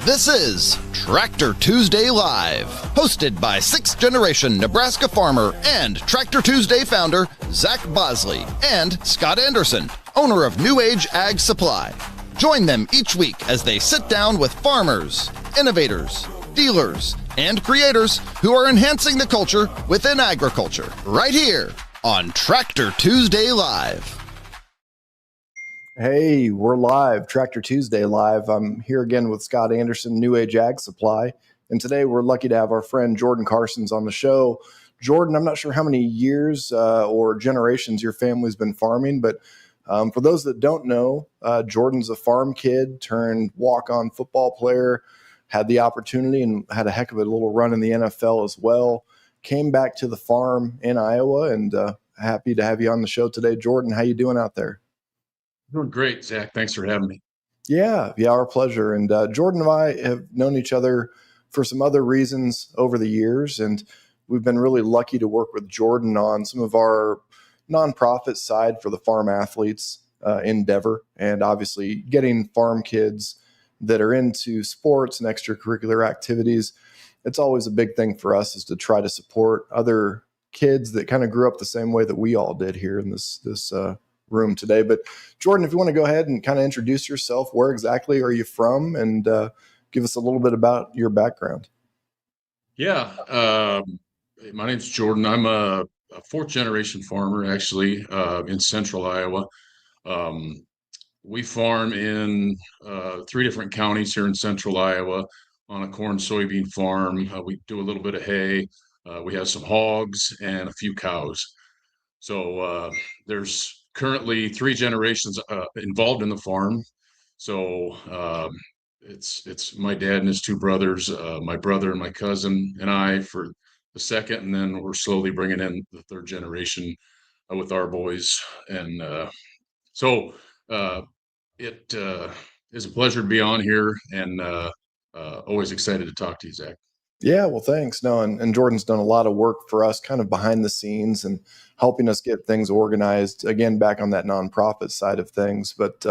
This is Tractor Tuesday Live, hosted by sixth-generation Nebraska farmer and Tractor Tuesday founder Zach Bosle and Scott Anderson, owner of New Age Ag Supply. Join them each week as they sit down with farmers, innovators, dealers, and creators who are enhancing the culture within agriculture, right here on Tractor Tuesday Live. Hey, we're live, Tractor Tuesday Live. I'm here again with Scott Anderson, New Age Ag Supply. And today we're lucky to have our friend Jordan Carstens on the show. Jordan, I'm not sure how many years or generations your family's been farming, but for those that don't know, Jordan's a farm kid turned walk-on football player, had the opportunity and had a heck of a little run in the NFL as well. Came back to the farm in Iowa, and happy to have you on the show today. Jordan, how you doing out there? Doing great, Zach. Thanks for having me. Yeah, our pleasure. And Jordan and I have known each other for some other reasons over the years, and we've been really lucky to work with Jordan on some of our nonprofit side for the farm athletes endeavor, and obviously getting farm kids that are into sports and extracurricular activities. It's always a big thing for us is to try to support other kids that kind of grew up the same way that we all did here in this room today. But Jordan, if you want to go ahead and kind of introduce yourself, where exactly are you from, and give us a little bit about your background. Yeah, my name's Jordan. I'm a fourth generation farmer, actually, in central Iowa. We farm in 3 different counties here in central Iowa on a corn soybean farm. We do a little bit of hay. We have some hogs and a few cows. So there's currently 3 generations involved in the farm. So it's my dad and his 2 brothers, my brother and my cousin and I for the second, and then we're slowly bringing in the 3rd generation with our boys. And so it is a pleasure to be on here, and always excited to talk to you, Zach. Yeah, well, thanks. No, and Jordan's done a lot of work for us kind of behind the scenes and helping us get things organized, again, back on that nonprofit side of things. But,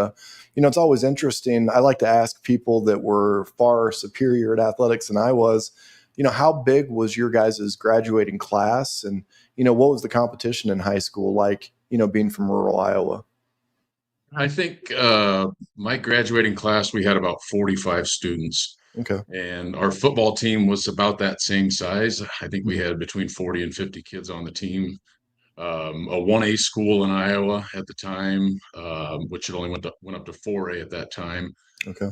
it's always interesting. I like to ask people that were far superior at athletics than I was, how big was your guys' graduating class? And, what was the competition in high school like, being from rural Iowa? I think my graduating class, we had about 45 students. Okay. And our football team was about that same size. I think we had between 40 and 50 kids on the team. A 1A school in Iowa at the time, which it only went up to 4A at that time. Okay.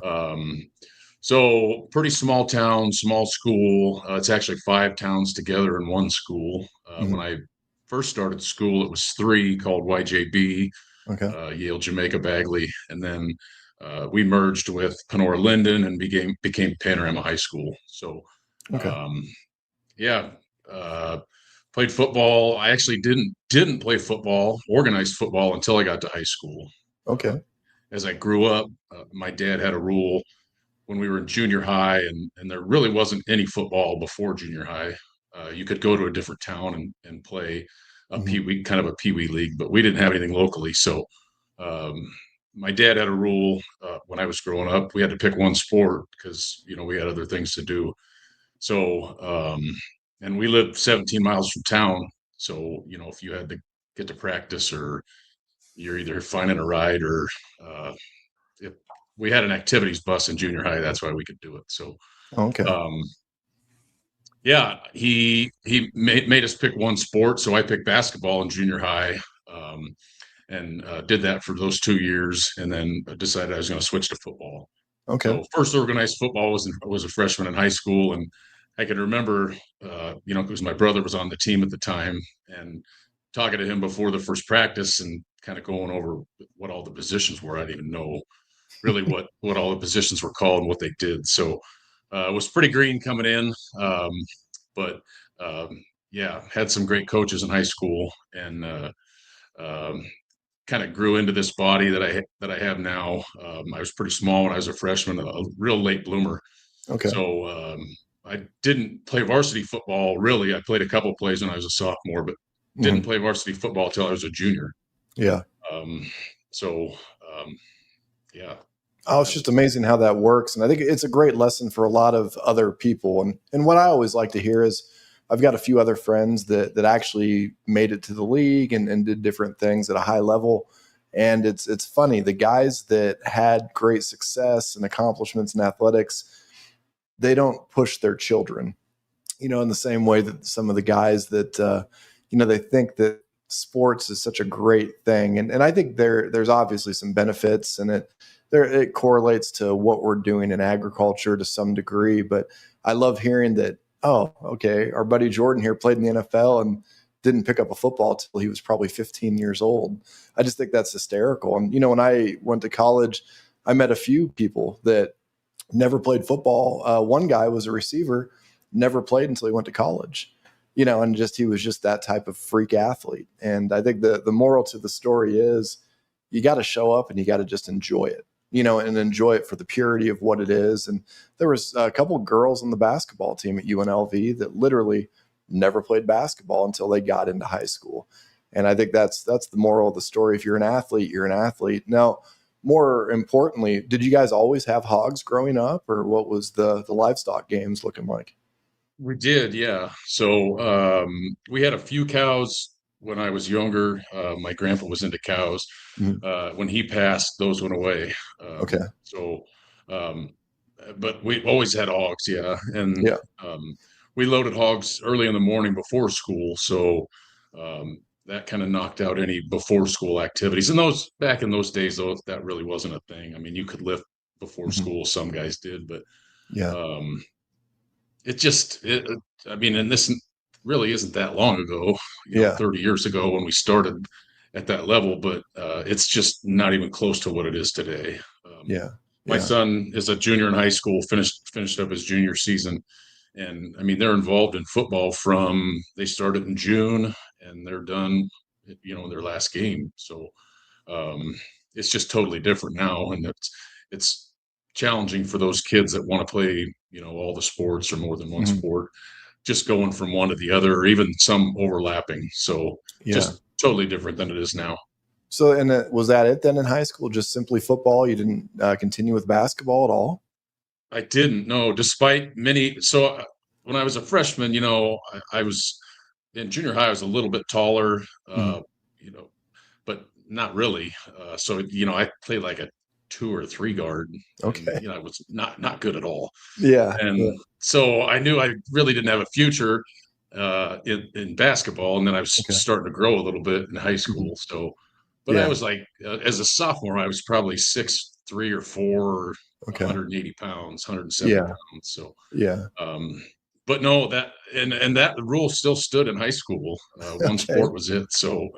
So pretty small town, small school. It's actually 5 towns together in one school. When I first started school, it was 3, called YJB, okay. Yale, Jamaica, Bagley, and then we merged with Panora Linden and became Panorama High School. So, okay. Played football. I actually didn't play football, organized football, until I got to high school. Okay. As I grew up, my dad had a rule when we were in junior high, and there really wasn't any football before junior high. You could go to a different town and play a peewee, kind of a peewee league, but we didn't have anything locally. So, my dad had a rule when I was growing up. We had to pick one sport because, we had other things to do. So, and we lived 17 miles from town. So, if you had to get to practice, or you're either finding a ride, or if we had an activities bus in junior high, that's why we could do it. So, okay. He made us pick one sport. So I picked basketball in junior high. And did that for those 2 years, and then decided I was going to switch to football. Okay. So first organized football was a freshman in high school, and I can remember, because my brother was on the team at the time, and talking to him before the first practice and kind of going over what all the positions were. I didn't even know really what all the positions were called and what they did. So it was pretty green coming in, but had some great coaches in high school, and kind of grew into this body that I have now. I was pretty small when I was a freshman, a real late bloomer. Okay. So I didn't play varsity football, really. I played a couple plays when I was a sophomore, but didn't play varsity football until I was a junior. Yeah. So, yeah. Oh, it's just amazing how that works. And I think it's a great lesson for a lot of other people. And what I always like to hear is I've got a few other friends that actually made it to the league and did different things at a high level. And it's funny, the guys that had great success and accomplishments in athletics, they don't push their children, in the same way that some of the guys that, they think that sports is such a great thing. And I think there's obviously some benefits, and it correlates to what we're doing in agriculture to some degree. But I love hearing that, oh, okay, our buddy Jordan here played in the NFL and didn't pick up a football till he was probably 15 years old. I just think that's hysterical. And, when I went to college, I met a few people that never played football. One guy was a receiver, never played until he went to college, and he was just that type of freak athlete. And I think the moral to the story is you got to show up and you got to just enjoy it, and enjoy it for the purity of what it is. And there was a couple of girls on the basketball team at UNLV that literally never played basketball until they got into high school. And I think that's the moral of the story. If you're an athlete, you're an athlete. Now, more importantly, did you guys always have hogs growing up, or what was the livestock games looking like? We did, yeah. So we had a few cows when I was younger. My grandpa was into cows. When he passed, those went away. Okay. So, um, but we always had hogs, yeah. And Yeah. we loaded hogs early in the morning before school. So that kind of knocked out any before school activities. And those back in those days, though, that really wasn't a thing. I mean, you could lift before school. Some guys did, but Yeah. I mean, and this really isn't that long ago, 30 years ago when we started at that level, but it's just not even close to what it is today. My son is a junior in high school, finished up his junior season. And I mean, they're involved in football they started in June and they're done, in their last game. So it's just totally different now. And it's challenging for those kids that want to play, all the sports or more than one sport, just going from one to the other, or even some overlapping. So just totally different than it is now. So, and was that it then in high school? Just simply football? You didn't continue with basketball at all? I didn't know, despite many. So when I was a freshman, I was in junior high. I was a little bit taller, but not really. So I played like a 2 or 3 guard. Okay. And, I was not good at all. Yeah. And so I knew I really didn't have a future in basketball. And then I was starting to grow a little bit in high school. So, but I was like, as a sophomore, I was probably 6'3" or 4, 180 pounds, 170 pounds. So, but no, that the rule still stood in high school. One sport was it. So,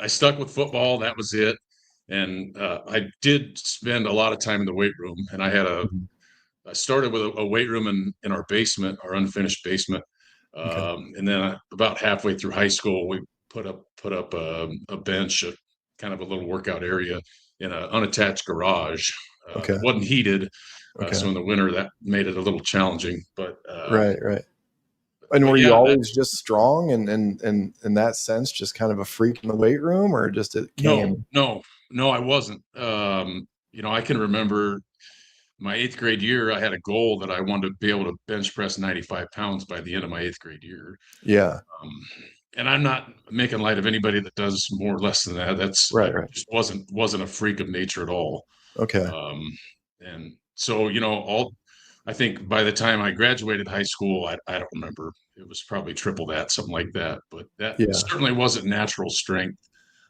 I stuck with football. That was it. And I did spend a lot of time in the weight room, and I started with a weight room in our basement, our unfinished basement. And then about halfway through high school, we put up a bench, kind of a little workout area in an unattached garage. It wasn't heated. So in the winter, that made it a little challenging, but right. And were you always just strong and in that sense, just kind of a freak in the weight room, or just it came? No, I wasn't. I can remember my 8th grade year, I had a goal that I wanted to be able to bench press 95 pounds by the end of my 8th grade year. Yeah. And I'm not making light of anybody that does more or less than that. That's right. Just wasn't a freak of nature at all. Okay. And so, I think by the time I graduated high school, I don't remember. It was probably triple that, something like that. But that certainly wasn't natural strength.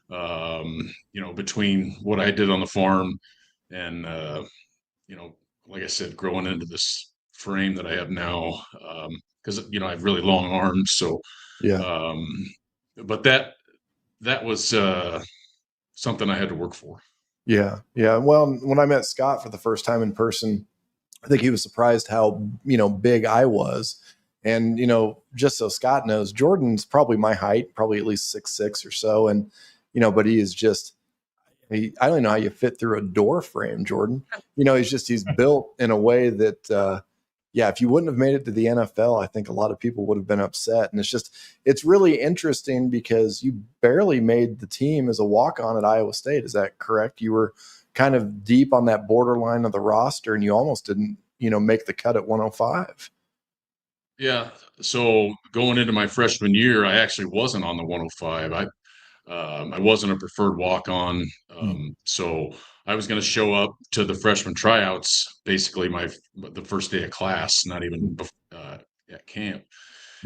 Between what I did on the farm and, like I said, growing into this frame that I have now, because, I have really long arms. So, but that was something I had to work for. Yeah. Well, when I met Scott for the first time in person, I think he was surprised how, big I was. And, just so Scott knows, Jordan's probably my height, probably at least 6'6" or so. And, but he is just, I don't know how you fit through a door frame, Jordan. He's built in a way that, yeah, if you wouldn't have made it to the NFL, I think a lot of people would have been upset. And it's really interesting because you barely made the team as a walk-on at Iowa State. Is that correct? You were kind of deep on that borderline of the roster, and you almost didn't, make the cut at 105. Yeah. So going into my freshman year, I actually wasn't on the 105. I wasn't a preferred walk-on, so I was going to show up to the freshman tryouts basically the first day of class, not even at camp.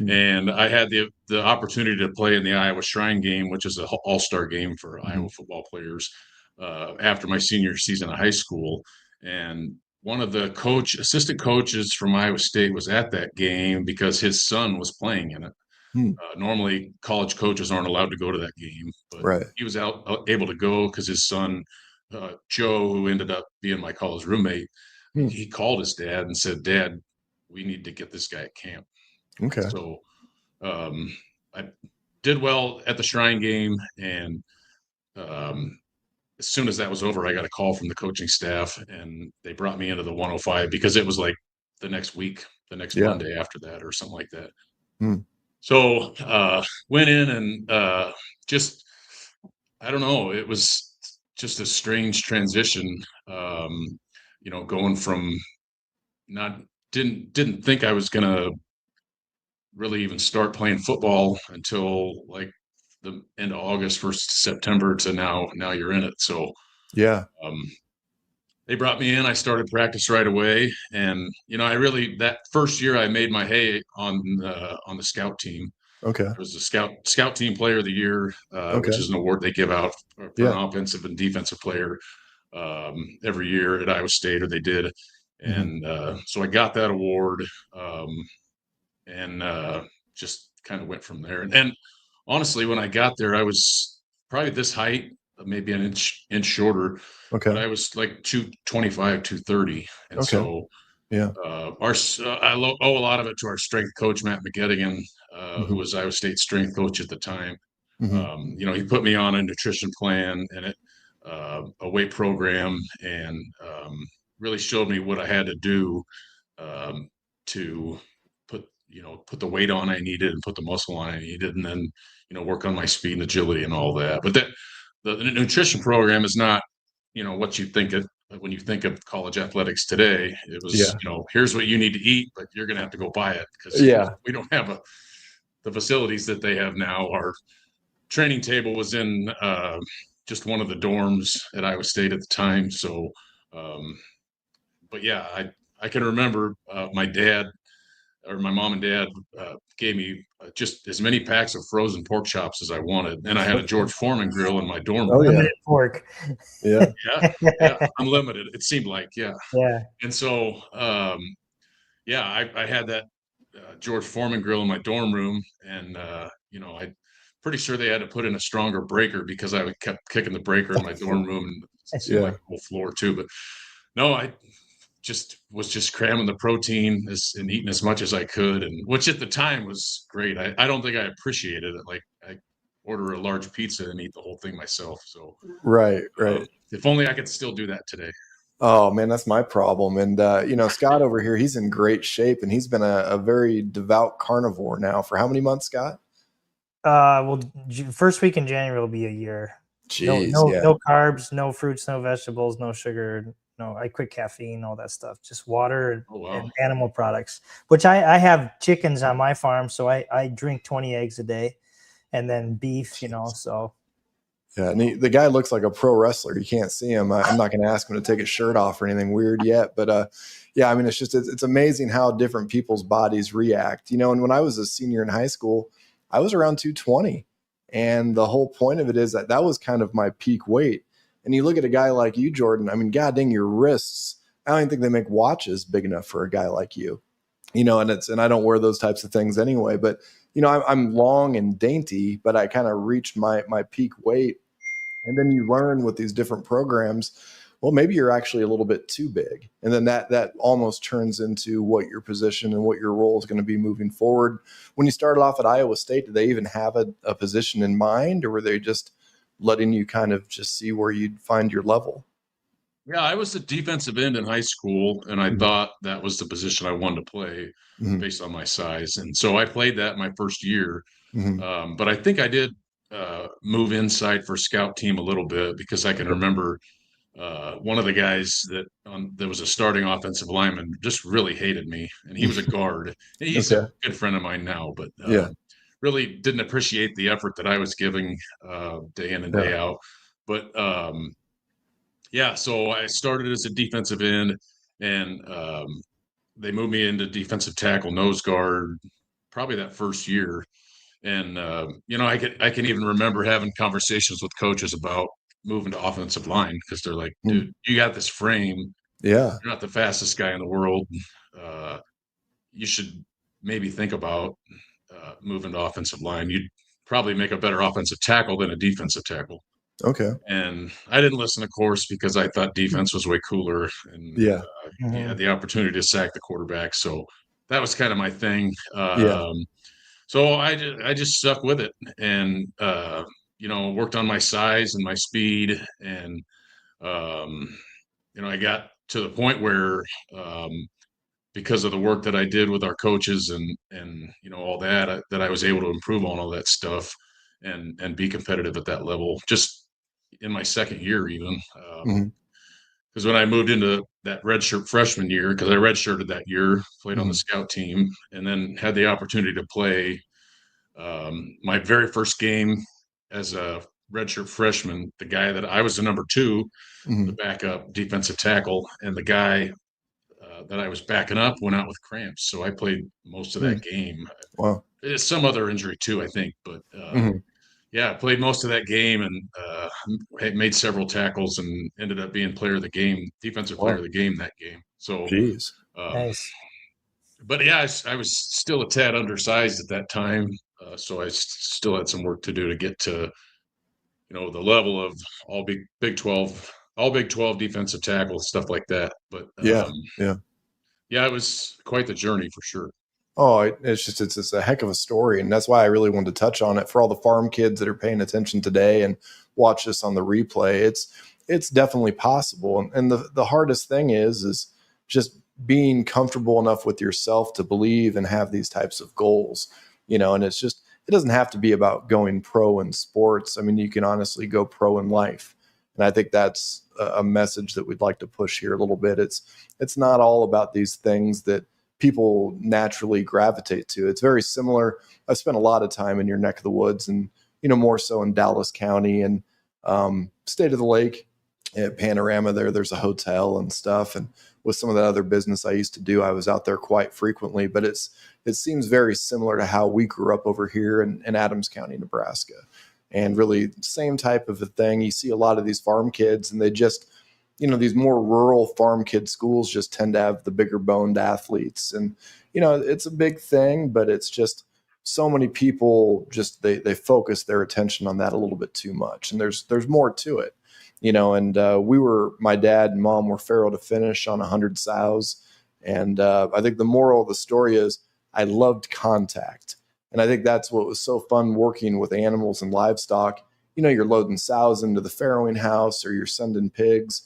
And I had the opportunity to play in the Iowa Shrine Game, which is an all-star game for Iowa football players, after my senior season of high school. And one of the assistant coaches from Iowa State was at that game because his son was playing in it. Normally, college coaches aren't allowed to go to that game, but Right. he was able to go because his son, Joe, who ended up being my college roommate, he called his dad and said, "Dad, we need to get this guy at camp." Okay. So I did well at the Shrine Game, and as soon as that was over, I got a call from the coaching staff, and they brought me into the 105 because it was like the next week, the next Monday after that, or something like that. So went in and just, I don't know, it was just a strange transition, going from didn't think I was going to really even start playing football until like the end of August, 1st September to now you're in it. So yeah, they brought me in. I started practice right away, and that first year I made my hay on the scout team. okay, I was the scout team player of the year, which is an award they give out for an offensive and defensive player every year at Iowa State, or they did. And so I got that award, and just kind of went from there. And honestly, when I got there, I was probably this height, maybe an inch shorter, but I was like 225, 230. And so I owe a lot of it to our strength coach, Matt McGettigan, who was Iowa State strength coach at the time. He put me on a nutrition plan and a weight program, and really showed me what I had to do to put the weight on I needed and put the muscle on I needed, and then work on my speed and agility and all that. But the nutrition program is not what you think of when you think of college athletics today. It was here's what you need to eat, but you're going to have to go buy it because we don't have the facilities that they have now. Our training table was in just one of the dorms at Iowa State at the time. So, but yeah, I can remember my dad or my mom and dad gave me just as many packs of frozen pork chops as I wanted. And I had a George Foreman grill in my dorm room. Unlimited pork. Yeah. Unlimited. It seemed like, yeah. And so, I had that George Foreman grill in my dorm room, and I'm pretty sure they had to put in a stronger breaker because I kept kicking the breaker in my dorm room, and it seemed like the whole floor too. But no, I was just cramming the protein and eating as much as I could, and which at the time was great. I don't think I appreciated it. Like, I order a large pizza and eat the whole thing myself. So right. If only I could still do that today. Oh man, that's my problem. And Scott over here, he's in great shape, and he's been a very devout carnivore now for how many months, Scott? First week in January will be a year. Jeez, no carbs, no fruits, no vegetables, no sugar. No, I quit caffeine, all that stuff. Just water and animal products, which I have chickens on my farm. So I drink 20 eggs a day, and then beef, so. Yeah, and the guy looks like a pro wrestler. You can't see him. I'm not going to ask him to take his shirt off or anything weird yet. But it's amazing how different people's bodies react. And when I was a senior in high school, I was around 220. And the whole point of it is that was kind of my peak weight. And you look at a guy like you, Jordan, I mean, God dang, your wrists, I don't even think they make watches big enough for a guy like you, and I don't wear those types of things anyway, but I'm long and dainty, but I kind of reached my peak weight. And then you learn with these different programs, well, maybe you're actually a little bit too big. And then that almost turns into what your position and what your role is going to be moving forward. When you started off at Iowa State, did they even have a position in mind, or were they just letting you kind of just see where you'd find your level? Yeah, I was a defensive end in high school, and I thought that was the position I wanted to play based on my size. And so I played that my first year. But I think I did move inside for scout team a little bit because I can remember one of the guys that was a starting offensive lineman just really hated me, and he was a guard. He's a Okay. good friend of mine now, but Yeah. really didn't appreciate the effort that I was giving day in and day out. But yeah, so I started as a defensive end, and they moved me into defensive tackle, nose guard, probably that first year. And I can even remember having conversations with coaches about moving to offensive line because they're like, dude, you got this frame. Yeah. You're not the fastest guy in the world. Uh, you should maybe think about moving to offensive line. You'd probably make a better offensive tackle than a defensive tackle. Okay. And I didn't listen, of course, because I thought defense was way cooler, and Yeah. you had the opportunity to sack the quarterback. So that was kind of my thing. Yeah. So I just stuck with it, and worked on my size and my speed, and I got to the point where because of the work that I did with our coaches and all that, that I was able to improve on all that stuff and be competitive at that level just in my second year even. Because when I moved into that redshirt freshman year, because I redshirted that year, played on the scout team, and then had the opportunity to play my very first game as a redshirt freshman. The guy that I was the number two, the backup defensive tackle, and the guy that I was backing up went out with cramps. So I played most of that game. Wow. There's some other injury too, I think, but yeah, I played most of that game and made several tackles and ended up being player of the game, defensive player of the game that game. So, Jeez. Nice. But yeah, I was still a tad undersized at that time, so I still had some work to do to get to the level of all Big 12, all Big 12 defensive tackles, stuff like that. But Yeah. Yeah. yeah, it was quite the journey for sure. Oh, it's a heck of a story, and that's why I really wanted to touch on it for all the farm kids that are paying attention today and watch this on the replay. It's definitely possible, and the hardest thing is just being comfortable enough with yourself to believe and have these types of goals, and it doesn't have to be about going pro in sports. I mean, you can honestly go pro in life, and I think that's a message that we'd like to push here a little bit. It's not all about these things that people naturally gravitate to. It's very similar. I spent a lot of time in your neck of the woods, and more so in Dallas County and State of the Lake at Panorama. There's a hotel and stuff, and with some of the other business I used to do, I was out there quite frequently. But it seems very similar to how we grew up over here in Adams County, Nebraska, and really same type of a thing. You see a lot of these farm kids, and they just these more rural farm kid schools just tend to have the bigger boned athletes. And, it's a big thing, but it's just so many people just, they focus their attention on that a little bit too much. And there's more to it, and my dad and mom were farrow to finish on 100 sows. And I think the moral of the story is I loved contact. And I think that's what was so fun working with animals and livestock. You're loading sows into the farrowing house, or you're sending pigs.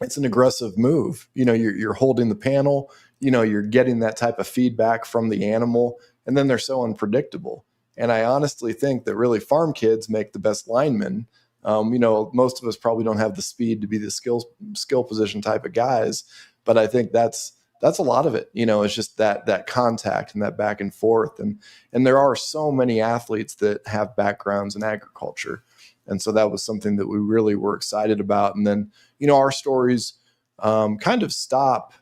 It's an aggressive move. You're holding the panel, you're getting that type of feedback from the animal, and then they're so unpredictable. And I honestly think that really farm kids make the best linemen. Most of us probably don't have the speed to be the skill position type of guys, but I think that's a lot of it. It's just that contact and that back and forth. And there are so many athletes that have backgrounds in agriculture. And so that was something that we really were excited about. And then, our stories kind of stop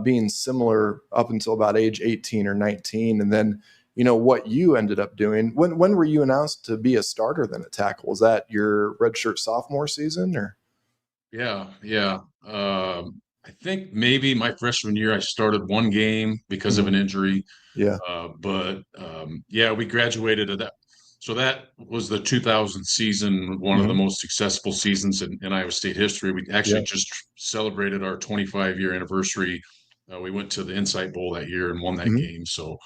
being similar up until about age 18 or 19. And then, what you ended up doing, when were you announced to be a starter then at tackle? Was that your redshirt sophomore season or? Yeah. I think maybe my freshman year I started one game because of an injury. Yeah. But yeah, we graduated at that. So that was the 2000 season, one of the most successful seasons in Iowa State history. We actually just celebrated our 25-year anniversary. We went to the Insight Bowl that year and won that game. So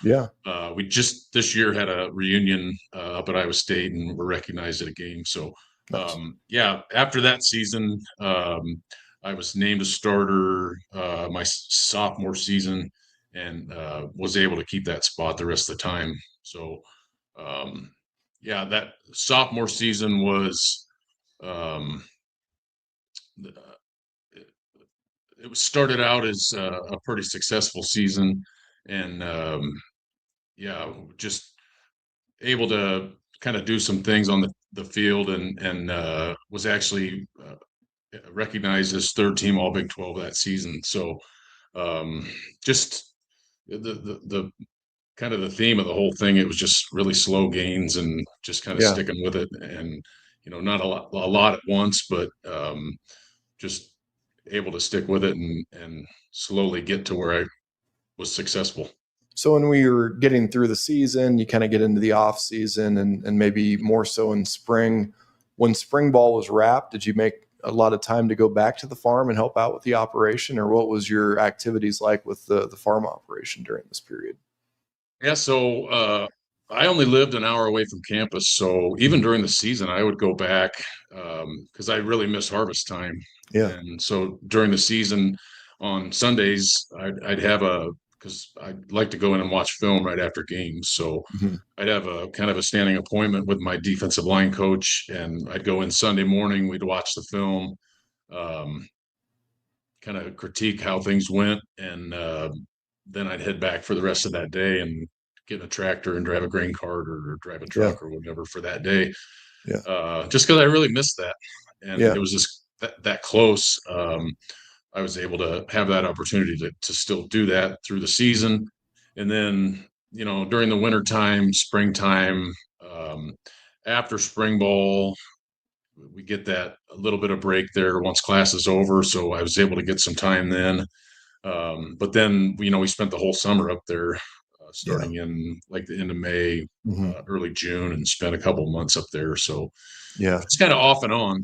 we just this year had a reunion up at Iowa State and were recognized at a game. So yeah, after that season, I was named a starter my sophomore season, and was able to keep that spot the rest of the time. So, yeah, that sophomore season was um, it was started out as a pretty successful season, and yeah, just able to kind of do some things on the field, and was actually recognized as third team All Big 12 that season. So just the kind of the theme of the whole thing, it was just really slow gains and just kind of Yeah. sticking with it, and not a lot at once, but just able to stick with it and slowly get to where I was successful. So when we were getting through the season, you kind of get into the off season and maybe more so in spring. When spring ball was wrapped, did you make a lot of time to go back to the farm and help out with the operation, or what was your activities like with the farm operation during this period? Yeah, so I only lived an hour away from campus, so even during the season, I would go back because I really miss harvest time. Yeah. And so during the season, on Sundays, I'd have because I'd like to go in and watch film right after games. So Mm-hmm. I'd have a kind of a standing appointment with my defensive line coach, and I'd go in Sunday morning. We'd watch the film, um, kind of critique how things went, and then I'd head back for the rest of that day and get in a tractor and drive a grain cart or drive a Yeah. truck or whatever for that day. Yeah. Just because I really missed that, and Yeah. it was just that close. I was able to have that opportunity to still do that through the season, and then during the winter time, springtime, after spring ball, we get that a little bit of break there once class is over. So I was able to get some time then. But then, we spent the whole summer up there, starting in like the end of May, Mm-hmm. early June, and spent a couple months up there. So Yeah. it's kind of off and on.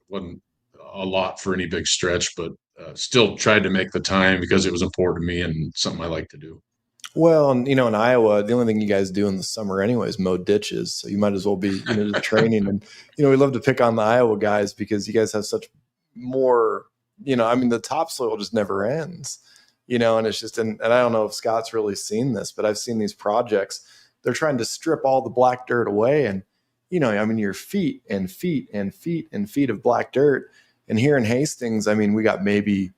Wasn't a lot for any big stretch, but still tried to make the time because it was important to me and something I like to do. Well, and in Iowa, the only thing you guys do in the summer anyway is mow ditches. So you might as well be, just training. And, we love to pick on the Iowa guys because you guys have such more, the topsoil just never ends, and it's just, and I don't know if Scott's really seen this, but I've seen these projects. They're trying to strip all the black dirt away. And, your feet and feet and feet and feet of black dirt. And here in Hastings, we got maybe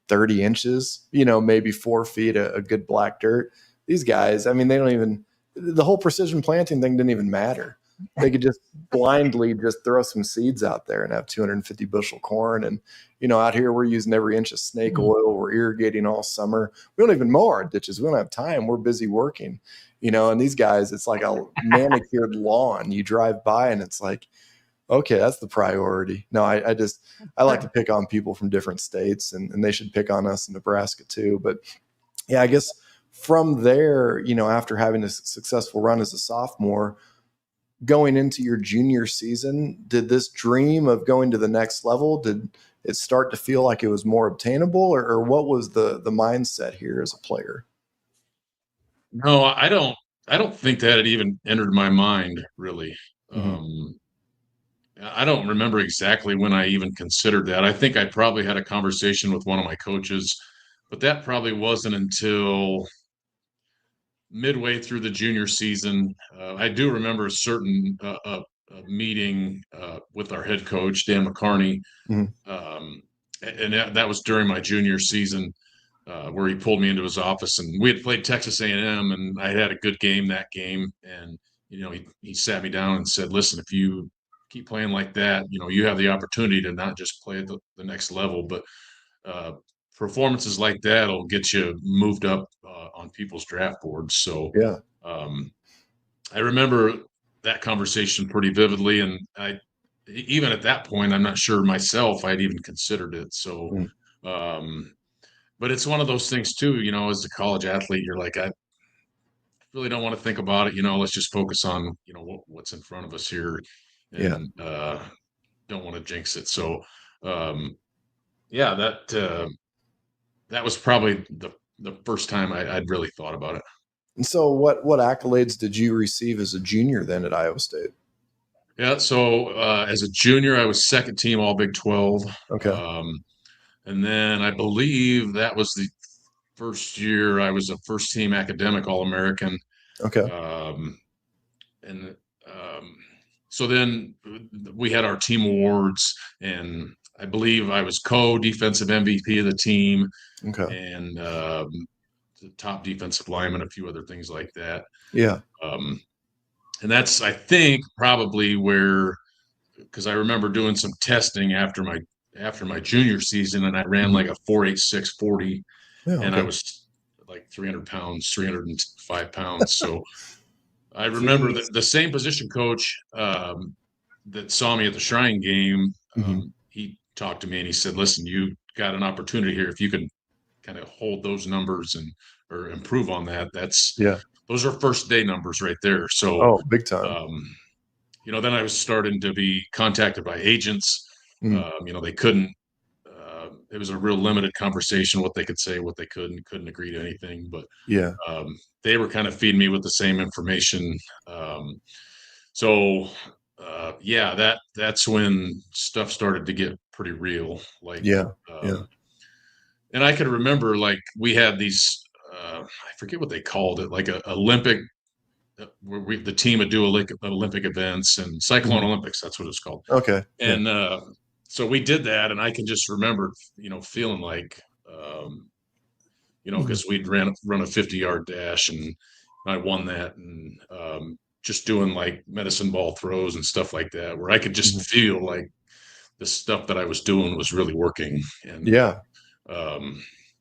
30 inches, maybe 4 feet of good black dirt. These guys, they don't even, the whole precision planting thing didn't even matter. They could just blindly just throw some seeds out there and have 250 bushel corn. And, out here we're using every inch of snake oil. We're irrigating all summer. We don't even mow our ditches. We don't have time. We're busy working, and these guys, it's like a manicured lawn. You drive by and it's like, okay, that's the priority. No, I like to pick on people from different states, and they should pick on us in Nebraska too. But yeah, I guess from there, after having a successful run as a sophomore, going into your junior season, did this dream of going to the next level, did it start to feel like it was more obtainable, or what was the mindset here as a player? No, I don't think that had even entered my mind, really. Mm-hmm. I don't remember exactly when I even considered that. I think I probably had a conversation with one of my coaches, but that probably wasn't until midway through the junior season. I do remember a certain a meeting with our head coach, Dan McCarney, Mm-hmm. and that was during my junior season, where he pulled me into his office, and we had played Texas A&M, and I had a good game that game, and he sat me down and said, "Listen, if you keep playing like that, you have the opportunity to not just play at the next level, but performances like that will get you moved up on people's draft boards." So Yeah. I remember that conversation pretty vividly, and even at that point, I'm not sure myself I'd even considered it. So, but it's one of those things too, as a college athlete, you're like, I really don't want to think about it. Let's just focus on, what's in front of us here, Yeah. and don't want to jinx it. So, yeah, that was probably the first time I'd really thought about it. And so what accolades did you receive as a junior then at Iowa State? Yeah. So as a junior, I was second team All Big 12. Okay. And then I believe that was the first year I was a first team academic All-American. Okay. And so then we had our team awards, and I believe I was co-defensive MVP of the team, Okay. and the top defensive lineman, a few other things like that. Yeah. And that's, I think, probably where, because I remember doing some testing after my junior season, and I ran like a 4.86 40, Yeah. and Okay. I was like 300 pounds, 305 pounds. So I remember that the same position coach that saw me at the Shrine game, he talked to me and he said, "Listen, you got an opportunity here. If you can kind of hold those numbers or improve on that, those are first day numbers right there." So, big time. Then I was starting to be contacted by agents. They couldn't. It was a real limited conversation, what they could say, what they couldn't agree to anything. But Yeah. they were kind of feeding me with the same information. So that's when stuff started to get pretty real. Like, Yeah. And I could remember, like, we had these, I forget what they called it, like a Olympic, where the team would do Olympic events, and Cyclone Olympics, that's what it's called. Okay. And so we did that, and I can just remember, feeling like, because we'd run a 50-yard dash, and I won that, and just doing like medicine ball throws and stuff like that, where I could just feel like the stuff that I was doing was really working. And yeah.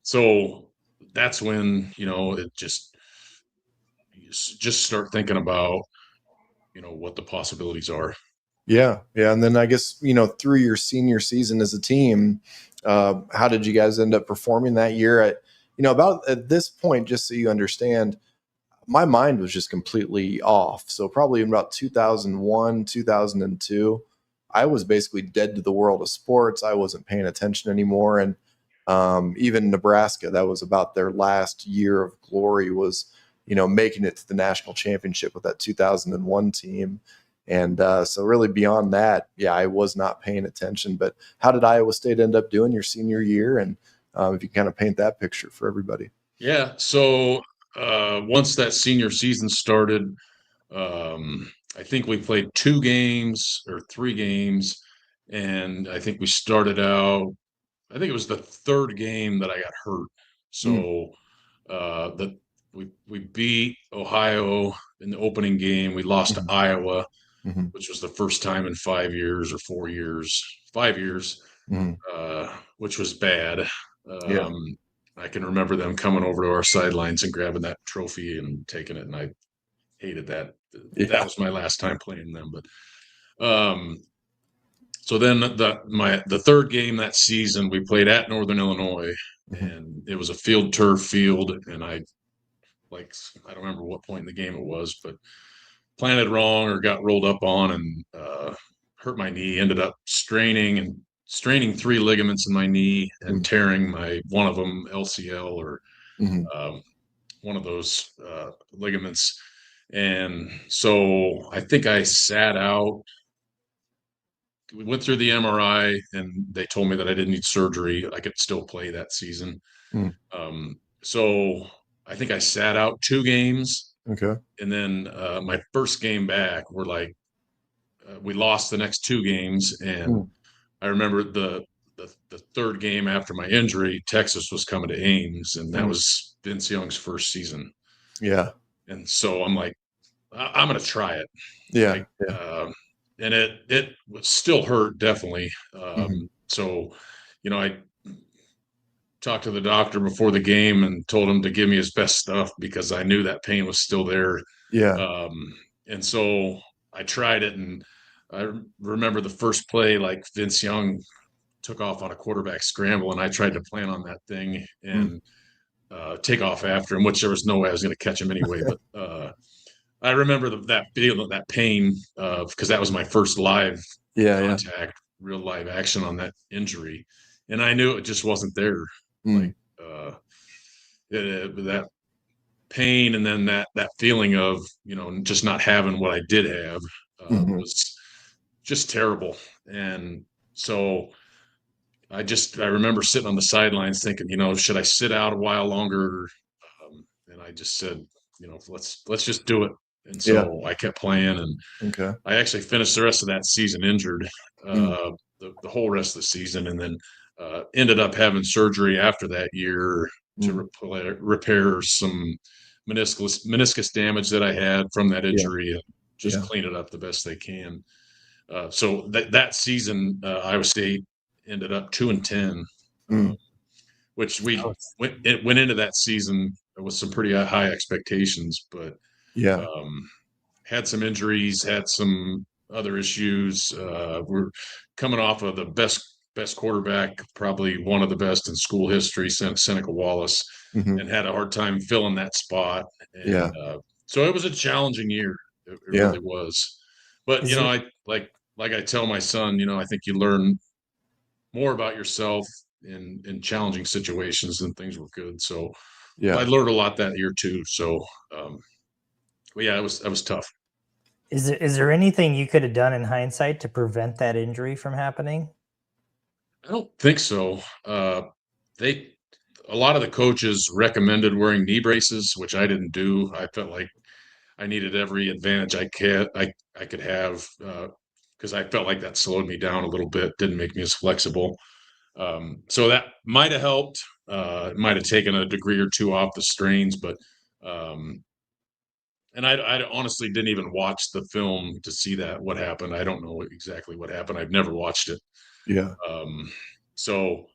So that's when, it just start thinking about, what the possibilities are. Yeah. Yeah. And then I guess, through your senior season as a team, how did you guys end up performing that year? About at this point, just so you understand, my mind was just completely off. So probably in about 2001, 2002, I was basically dead to the world of sports. I wasn't paying attention anymore. And even Nebraska, that was about their last year of glory, was, making it to the national championship with that 2001 team. And so really beyond that, yeah, I was not paying attention. But how did Iowa State end up doing your senior year? And if you kind of paint that picture for everybody. Yeah. So once that senior season started, I think we played 2 games or 3 games. And I think we started out, I think it was the 3rd game that I got hurt. So we beat Ohio in the opening game. We lost to Iowa, which was the first time in 5 years or 4 years, 5 years, which was bad. I can remember them coming over to our sidelines and grabbing that trophy and taking it, and I hated that. That was my last time playing them. But so then the 3rd game that season, we played at Northern Illinois, and it was a field turf field, and I don't remember what point in the game it was, but planted wrong or got rolled up on and hurt my knee. Ended up straining 3 ligaments in my knee and tearing one of them LCL or one of those ligaments. And so I think I sat out. We went through the MRI, and they told me that I didn't need surgery. I could still play that season. So I think I sat out 2 games. Okay. And then my first game back, we lost the next 2 games. And I remember the 3rd game after my injury, Texas was coming to Ames, and that was Vince Young's first season. Yeah. And so I'm like, I'm going to try it. Yeah. And it was still hurt, definitely. So, I talked to the doctor before the game and told him to give me his best stuff because I knew that pain was still there. Yeah. And so I tried it, and I remember the first play, like Vince Young took off on a quarterback scramble, and I tried to plan on that thing and take off after him, which there was no way I was going to catch him anyway. But I remember that feeling, that pain, because that was my first live contact, real live action on that injury. And I knew it just wasn't there. Like that pain, and then that feeling of, just not having what I did have was just terrible. And so I remember sitting on the sidelines thinking, should I sit out a while longer? And I just said, let's just do it. And so I kept playing, and I actually finished the rest of that season injured, the whole rest of the season, and then ended up having surgery after that year to repair some meniscus damage that I had from that injury, and just clean it up the best they can. So that season, Iowa State ended up 2-10, which went into that season with some pretty high expectations, but had some injuries, had some other issues. We're coming off of the best quarterback, probably one of the best in school history, Seneca Wallace, and had a hard time filling that spot. And so it was a challenging year. It really was. But I like I tell my son, I think you learn more about yourself in challenging situations than things were good. So I learned a lot that year too. So it was tough. Is there anything you could have done in hindsight to prevent that injury from happening? I don't think so. A lot of the coaches recommended wearing knee braces, which I didn't do. I felt like I needed every advantage I could have, because I felt like that slowed me down a little bit, didn't make me as flexible. So that might have helped. It might have taken a degree or two off the strains, but and I honestly didn't even watch the film to see what happened. I don't know exactly what happened. I've never watched it. So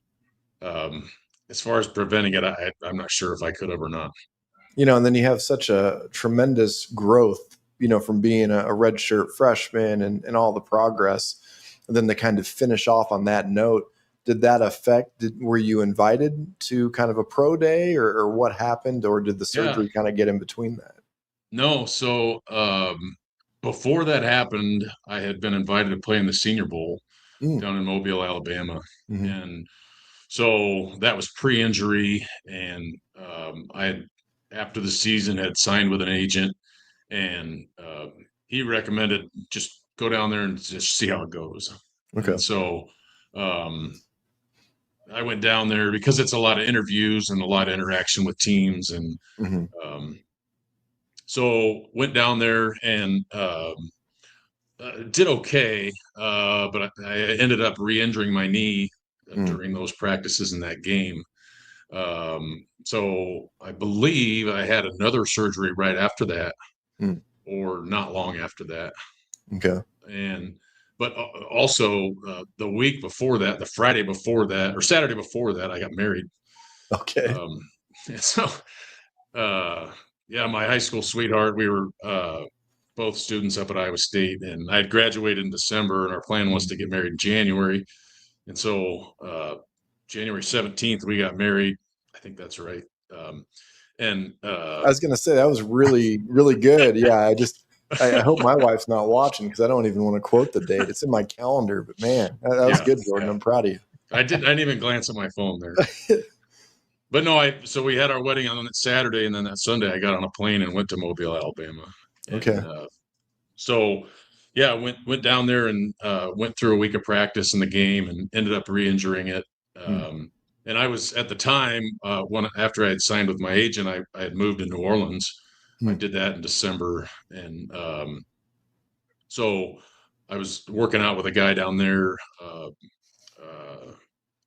as far as preventing it, I'm not sure if I could have or not. And then you have such a tremendous growth, from being a redshirt freshman and all the progress. And then to kind of finish off on that note, did that affect, were you invited to kind of a pro day or what happened, or did the surgery kind of get in between that? No. So before that happened, I had been invited to play in the Senior Bowl down in Mobile, Alabama. And so that was pre-injury. And after the season, had signed with an agent, and he recommended just go down there and just see how it goes. And so I went down there because it's a lot of interviews and a lot of interaction with teams. And so went down there and did okay, but I ended up re-injuring my knee during those practices in that game. So I believe I had another surgery right after that, or not long after that. But also the week before that, the Friday before that, or Saturday before that, I got married. So my high school sweetheart, we were both students up at Iowa State, and I had graduated in December, and our plan was to get married in January. And so January 17th, we got married. I think that's right. I was going to say that was really, really good. Yeah. I hope my wife's not watching, because I don't even want to quote the date. It's in my calendar, but man, that was good, Jordan. I'm proud of you. I didn't even glance at my phone there. But no, so we had our wedding on that Saturday, and then that Sunday I got on a plane and went to Mobile, Alabama. And, went down there and went through a week of practice in the game and ended up re-injuring it. And I was, at the time, after I had signed with my agent, I had moved to New Orleans. I did that in December. And so I was working out with a guy down there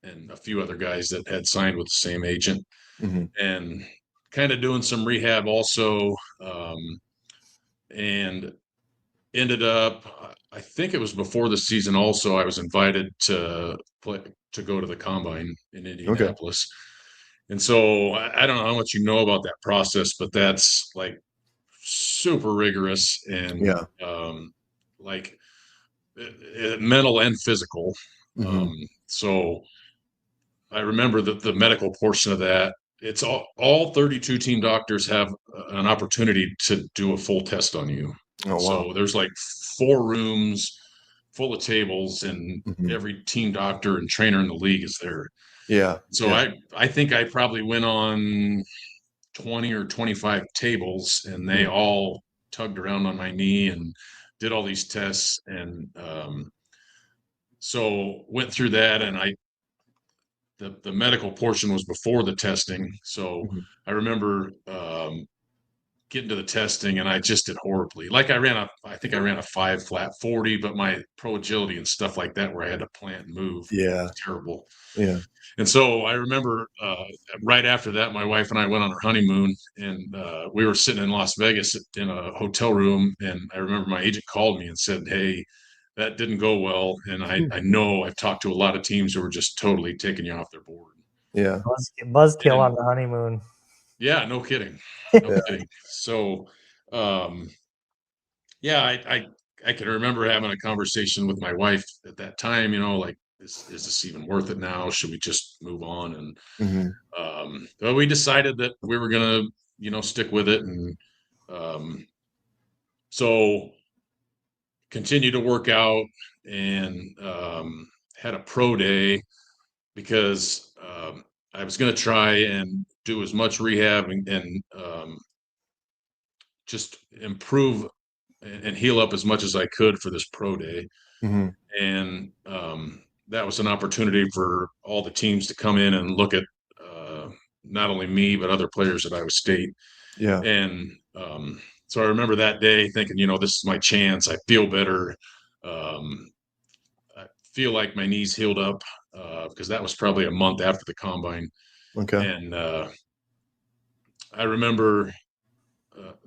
and a few other guys that had signed with the same agent, and kind of doing some rehab also. And ended up, I think it was before the season also, I was invited to go to the combine in Indianapolis. And so I don't know how much you know about that process, but that's like super rigorous and like mental and physical. So I remember that the medical portion of that, it's all 32 team doctors have an opportunity to do a full test on you. So there's like 4 rooms full of tables, and every team doctor and trainer in the league is there. So I think I probably went on 20 or 25 tables, and they all tugged around on my knee and did all these tests, and so went through that, and the medical portion was before the testing. So I remember getting to the testing, and I just did horribly. Like I think I ran a 5 flat 40, but my pro agility and stuff like that, where I had to plant and move, was terrible. Yeah. And so I remember right after that, my wife and I went on our honeymoon, and we were sitting in Las Vegas in a hotel room. And I remember my agent called me and said, "Hey, that didn't go well. And I know I've talked to a lot of teams who were just totally taking you off their board." Yeah. Buzzkill on the honeymoon. Yeah, no kidding. No kidding. So, yeah, I can remember having a conversation with my wife at that time, like, is this even worth it now? Should we just move on? And but we decided that we were gonna, stick with it. And so continued to work out, and had a pro day, because I was going to try and do as much rehab and just improve and heal up as much as I could for this pro day. And that was an opportunity for all the teams to come in and look at not only me, but other players at Iowa State. Yeah. And so I remember that day thinking, this is my chance. I feel better. I feel like my knees healed up, because that was probably a month after the combine. Okay. And I remember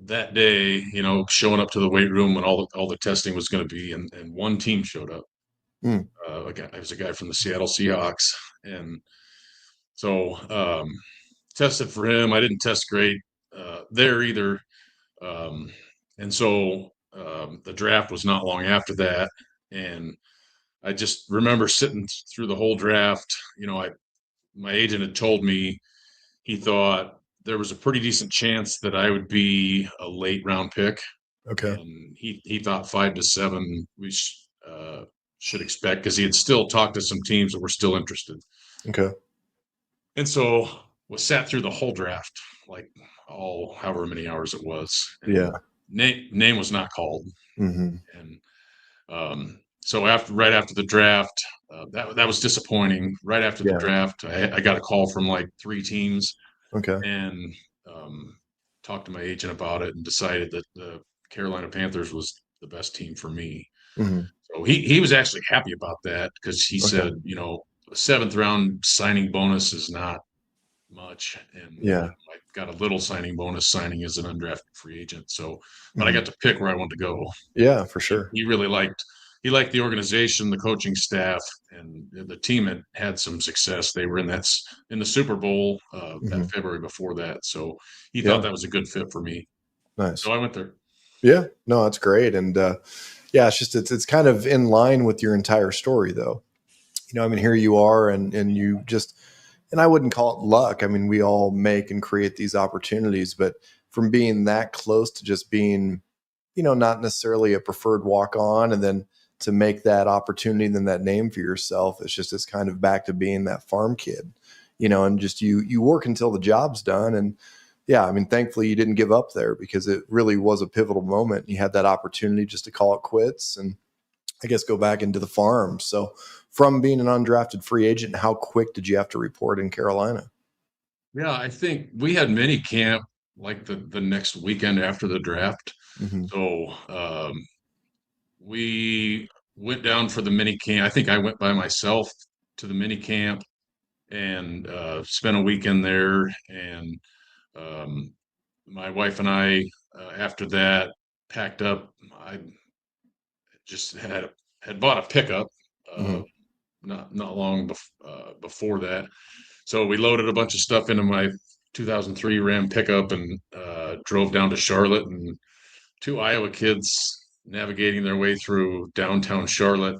that day, showing up to the weight room when all the testing was going to be, and one team showed up. It was a guy from the Seattle Seahawks, and so tested for him. I didn't test great there either, and so the draft was not long after that, and I just remember sitting through the whole draft. My agent had told me he thought there was a pretty decent chance that I would be a late round pick. Okay. And he thought 5 to 7 we should expect, because he had still talked to some teams that were still interested. Okay. And so was sat through the whole draft, like however many hours it was. And name was not called. And so right after the draft, that was disappointing. Right after the draft, I got a call from like 3 teams. Okay. And talked to my agent about it, and decided that the Carolina Panthers was the best team for me. So he was actually happy about that, because he said, a 7th round signing bonus is not much. And I got a little signing bonus signing as an undrafted free agent. So, but I got to pick where I wanted to go. Yeah, for sure. He really liked the organization, the coaching staff, and the team had some success. They were in the Super Bowl that February before that. So he thought that was a good fit for me. Nice. So I went there. Yeah, no, that's great. And it's kind of in line with your entire story, though. Here you are, and you just, and I wouldn't call it luck. We all make and create these opportunities, but from being that close to just being, not necessarily a preferred walk-on, and then to make that opportunity and then that name for yourself, it's kind of back to being that farm kid, and just you work until the job's done. And thankfully you didn't give up there, because it really was a pivotal moment. You had that opportunity just to call it quits and I guess go back into the farm. So from being an undrafted free agent, how quick did you have to report in Carolina? Yeah, I think we had mini camp like the next weekend after the draft. So we went down for the mini camp. I think I went by myself to the mini camp and spent a weekend there. And my wife and I, after that, packed up. I just had bought a pickup not long before that. So we loaded a bunch of stuff into my 2003 Ram pickup and drove down to Charlotte, and 2 Iowa kids navigating their way through downtown Charlotte.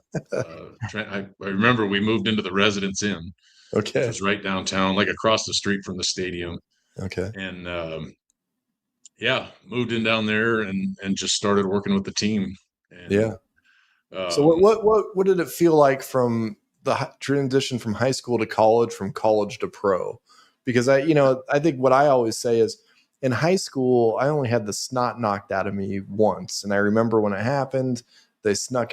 I remember we moved into the Residence Inn, which was right downtown, like across the street from the stadium. Okay. And moved in down there and just started working with the team. And, so what did it feel like from the transition from high school to college, from college to pro? Because I think what I always say is in high school, I only had the snot knocked out of me once. And I remember when it happened, they snuck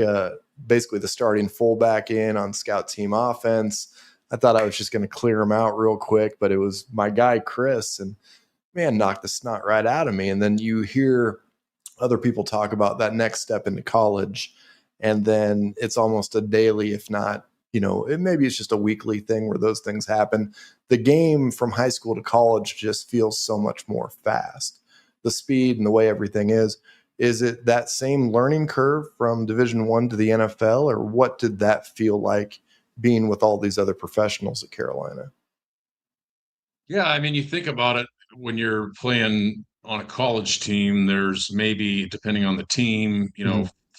basically the starting fullback in on scout team offense. I thought I was just going to clear him out real quick, but it was my guy, Chris, and man, knocked the snot right out of me. And then you hear other people talk about that next step into college. And then it's almost a daily, if not, maybe it's just a weekly thing where those things happen. The game from high school to college just feels so much more fast. The speed and the way everything is it that same learning curve from Division I to the NFL, or what did that feel like being with all these other professionals at Carolina? Yeah, I mean, you think about it when you're playing on a college team, there's maybe, depending on the team,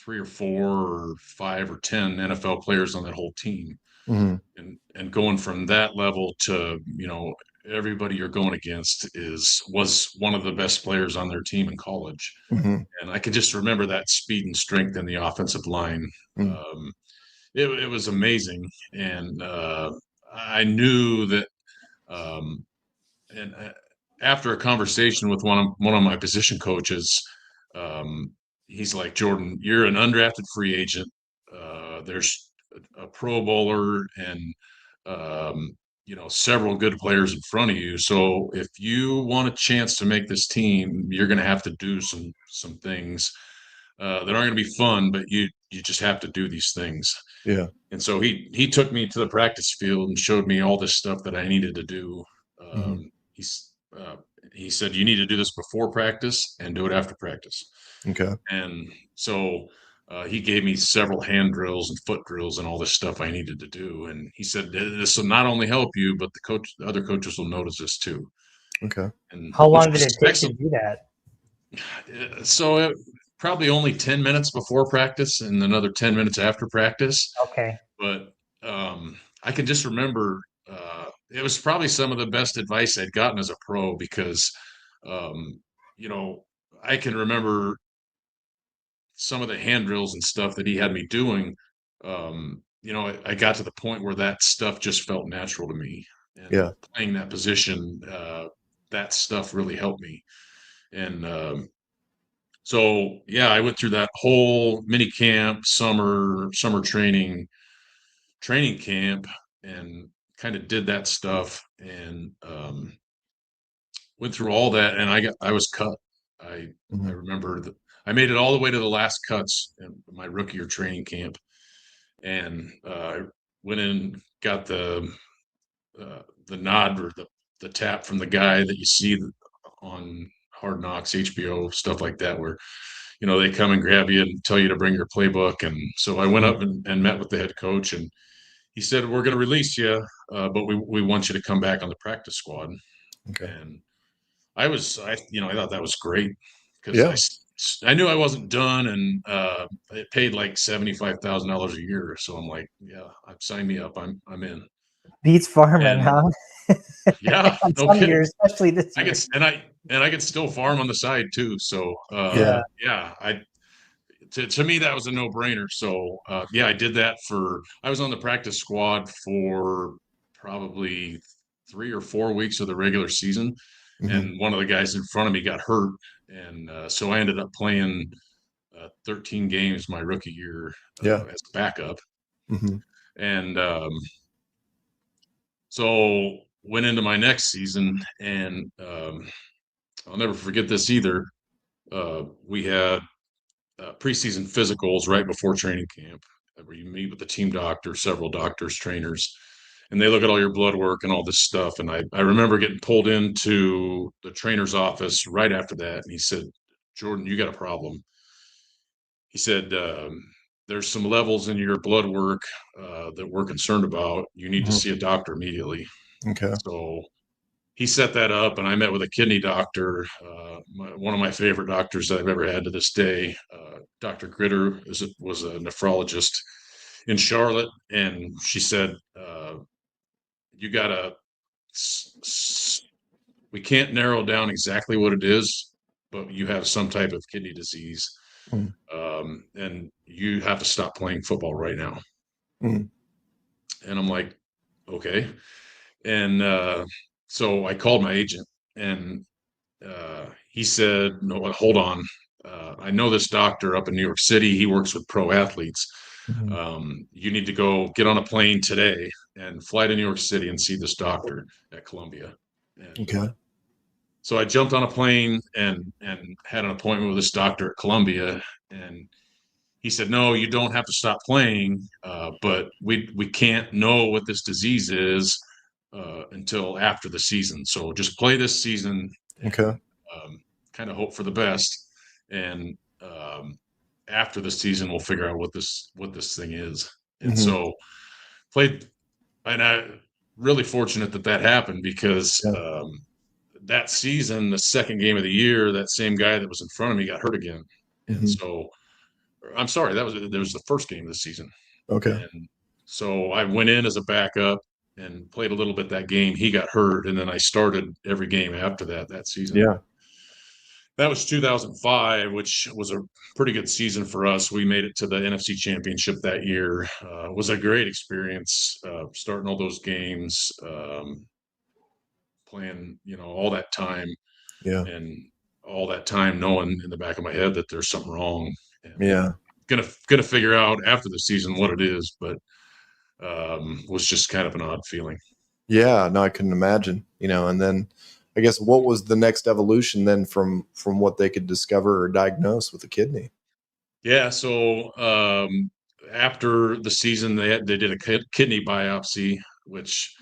3 or 4 or 5 or 10 NFL players on that whole team. And going from that level to, everybody you're going against was one of the best players on their team in college. And I can just remember that speed and strength in the offensive line. It was amazing. And I knew that, and after a conversation with one of my position coaches, he's like, Jordan, you're an undrafted free agent. There's a Pro Bowler and several good players in front of you. So if you want a chance to make this team, you're going to have to do some things that aren't going to be fun, but you just have to do these things. Yeah. And so he took me to the practice field and showed me all this stuff that I needed to do. He said, you need to do this before practice and do it after practice. Okay. And so he gave me several hand drills and foot drills and all this stuff I needed to do. And he said, this will not only help you, but the other coaches will notice this too. Okay. And how long did it take to do that? So probably only 10 minutes before practice and another 10 minutes after practice. Okay. But I can just remember it was probably some of the best advice I'd gotten as a pro because, I can remember some of the hand drills and stuff that he had me doing. I got to the point where that stuff just felt natural to me. And playing that position, that stuff really helped me. And so, yeah, I went through that whole mini camp, summer training camp, and kind of did that stuff and went through all that. And I was cut. I remember that I made it all the way to the last cuts in my rookie year training camp, and went in, got the nod or the tap from the guy that you see on Hard Knocks, HBO, stuff like that, where they come and grab you and tell you to bring your playbook. And so I went up and met with the head coach, and he said, we're going to release you, but we want you to come back on the practice squad. Okay. And I thought that was great because I knew I wasn't done, and it paid like $75,000 a year. So I'm like, yeah, sign me up. I'm in. Beats farming, huh? Yeah, no some kidding. Years, especially this year. I could still farm on the side too. So to me that was a no-brainer. So I did that I was on the practice squad for probably 3 or 4 weeks of the regular season, and one of the guys in front of me got hurt, and so I ended up playing 13 games my rookie year as a backup. And so went into my next season, and I'll never forget this either. We had preseason physicals right before training camp, where you meet with the team doctor, several doctors, trainers, and they look at all your blood work and all this stuff. And I remember getting pulled into the trainer's office right after that, and he said, Jordan, you got a problem. He said, there's some levels in your blood work that we're concerned about. You need to see a doctor immediately. Okay. So he set that up, and I met with a kidney doctor, one of my favorite doctors that I've ever had to this day. Dr. Gritter was a nephrologist in Charlotte, and she said, you gotta, we can't narrow down exactly what it is, but you have some type of kidney disease, and you have to stop playing football right now. And I'm like, okay. And so I called my agent, and he said, "No, hold on. I know this doctor up in New York City. He works with pro athletes. You need to go get on a plane today and fly to New York City and see this doctor at Columbia." And, Okay. so I jumped on a plane and had an appointment with this doctor at Columbia, and he said, "No, you don't have to stop playing, but we can't know what this disease is until after the season. So just play this season and Okay. kind of hope for the best. And after the season, we'll figure out what this thing is." And so played, and I really fortunate that happened because that season, the second game of the year, that same guy that was in front of me got hurt again, and so. I'm sorry, that was the first game of the season. Okay. And so I went in as a backup and played a little bit that game. He got hurt, and then I started every game after that season. Yeah. That was 2005, which was a pretty good season for us. We made it to the NFC Championship that year. It was a great experience, starting all those games, playing, all that time, and all that time knowing in the back of my head that there's something wrong. And gonna figure out after the season what it is, but was just kind of an odd feeling. Yeah, no, I couldn't imagine, and then I guess what was the next evolution then from what they could discover or diagnose with the kidney? Yeah, so after the season, they did a kidney biopsy, which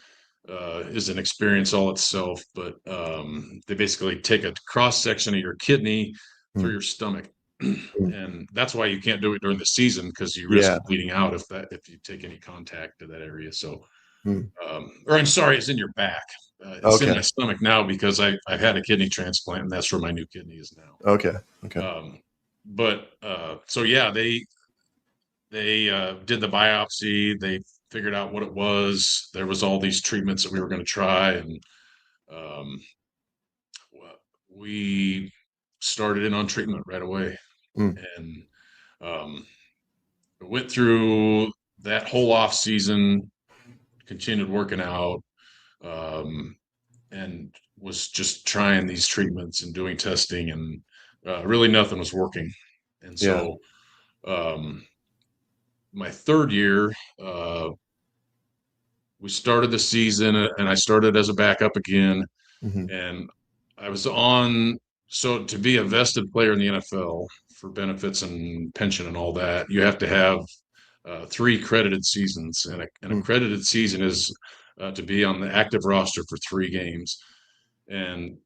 is an experience all itself. But they basically take a cross section of your kidney through your stomach, and that's why you can't do it during the season, because you risk bleeding out if you take any contact to that area. So, or I'm sorry, it's in your back. It's in my stomach now because I've had a kidney transplant, and that's where my new kidney is now. Okay. But so yeah, they did the biopsy. They figured out what it was. There was all these treatments that we were going to try, and we started in on treatment right away, and went through that whole off season, continued working out, and was just trying these treatments and doing testing, and really nothing was working. And so my third year, we started the season, and I started as a backup again, and I was on. So to be a vested player in the NFL for benefits and pension and all that, you have to have 3 credited seasons, and an accredited season is to be on the active roster for 3 games. And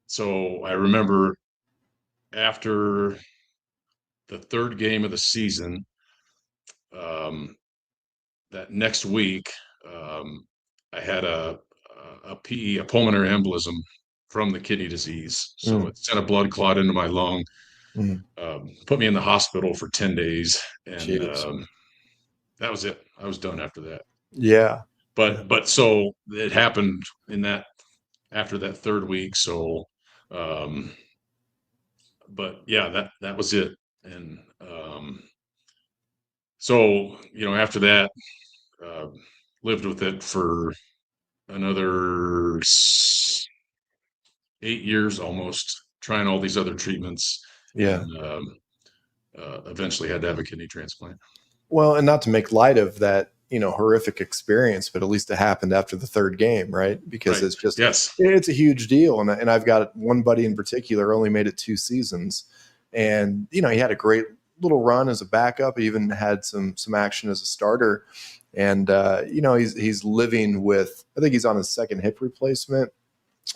so I remember after the third game of the season, that next week, I had a PE, a pulmonary embolism from the kidney disease. So it sent a blood clot into my lung, put me in the hospital for 10 days. And that was it. I was done after that. Yeah. But so it happened after that third week. So, but yeah, that was it. And so, after that, lived with it for another 8 years almost, trying all these other treatments. Yeah. And eventually had to have a kidney transplant. Well, and not to make light of that, horrific experience, but at least it happened after the third game, right? Because it's just, it's a huge deal. And I've got one buddy in particular, only made it 2 seasons. And, he had a great little run as a backup, even had some action as a starter. And, he's living with, I think he's on his 2nd hip replacement.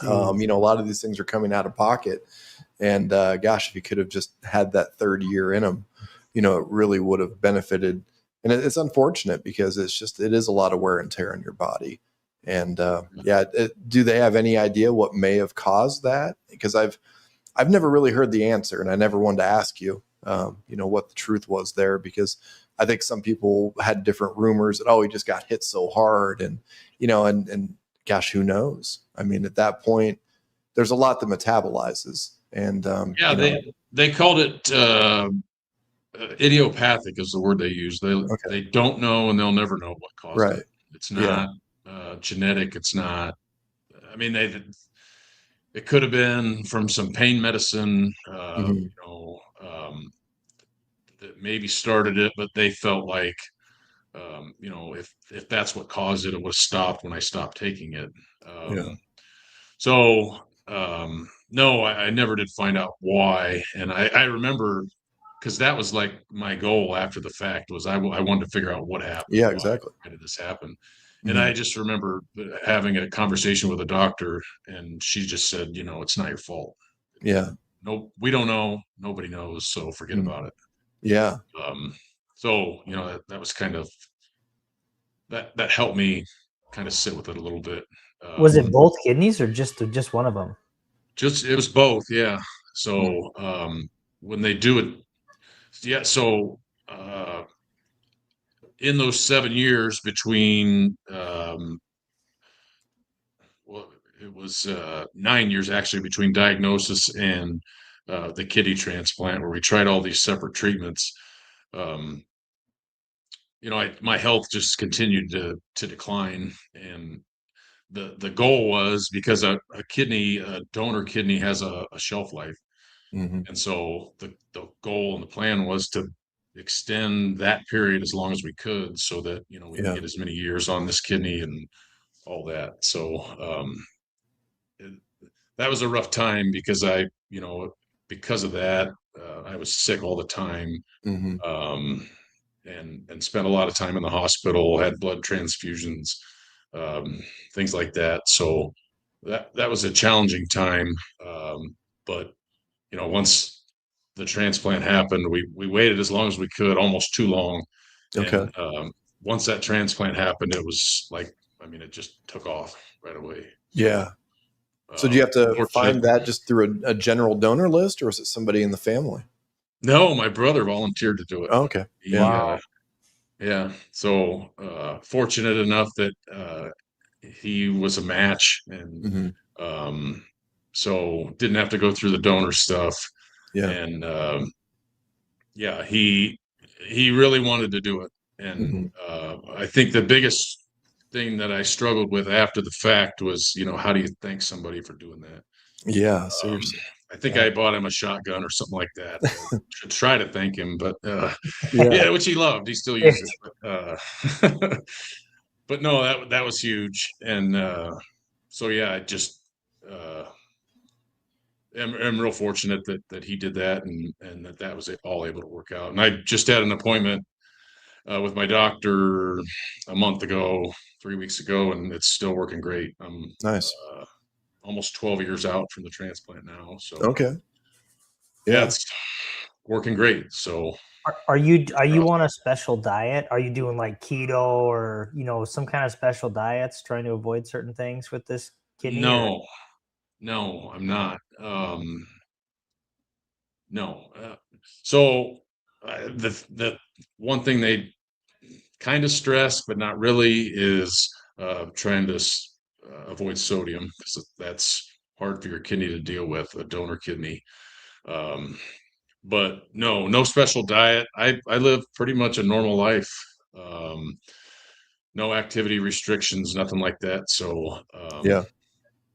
A lot of these things are coming out of pocket. And gosh, if he could have just had that 3rd year in him, it really would have benefited. And it's unfortunate because it is a lot of wear and tear on your body. And do they have any idea what may have caused that? Because I've never really heard the answer, and I never wanted to ask you, what the truth was there, because I think some people had different rumors that, he just got hit so hard, and gosh, who knows? I mean, at that point, there's a lot that metabolizes, and they called it idiopathic is the word they use. They don't know, and they'll never know what caused it. It's not genetic. It's not. I mean, it could have been from some pain medicine, Mhm. that maybe started it, but they felt like, if that's what caused it, it would have stopped when I stopped taking it. Yeah. So, no, I never did find out why. And I remember, because that was like my goal after the fact was I wanted to figure out what happened. Yeah, Why exactly. did this happen? And I Mhm. just remember having a conversation with a doctor, and she just said, it's not your fault. Yeah. No, we don't know. Nobody knows. So forget Mhm. about it. Yeah. Um, so, that was kind of, that helped me kind of sit with it a little bit. Was it Um, Mhm. both kidneys or just one of them? it was both. Yeah. Mm. So, when they do it, yeah. So, in those 7 years between, well, it was 9 years actually between diagnosis and the kidney transplant, where we tried all these separate treatments. Um, my health just continued to decline, and the goal was, because a donor kidney has a shelf life, Mhm. and so the goal and the plan was to extend that period as long as we could, so that we can Yeah. get as many years on this kidney and all that. So, it, that was a rough time, because because of that, I was sick all the time, Mhm. um, and spent a lot of time in the hospital, had blood transfusions, um, things like that. So that was a challenging time. But once the transplant happened, we waited as long as we could, almost too long. Okay. And once that transplant happened, it was like, I mean, it just took off right away. So, Yeah. So do you have to fortunate. find that just through a general donor list, or is it somebody in the family? No, my brother volunteered to do it. Oh, okay. He, Yeah. Wow. yeah. So, fortunate enough that he was a match, and Mhm. um, so didn't have to go through the donor stuff. Yeah. And yeah, he really wanted to do it. And Mhm. I think the biggest thing that I struggled with after the fact was, how do you thank somebody for doing that? Yeah, Um, seriously. I think Yeah. I bought him a shotgun or something like that to try to thank him, but Yeah. yeah, which he loved. He still uses it. But no, that was huge. And so yeah, I just uh, am real fortunate that he did that, and that was all able to work out. And I just had an appointment with my doctor a month ago, 3 weeks ago, and it's still working great. I'm Nice. uh, almost 12 years out from the transplant now, so Okay. yeah, Yeah. it's working great. So Are you on a special diet? Are you doing like keto or some kind of special diets, trying to avoid certain things with this kidney? Or no, no, I'm not. No. So the one thing they kind of stress, but not really, is trying to avoid sodium, because that's hard for your kidney to deal with, a donor kidney. Um, but no special diet. I live pretty much a normal life. Um, no activity restrictions, nothing like that. So Yeah.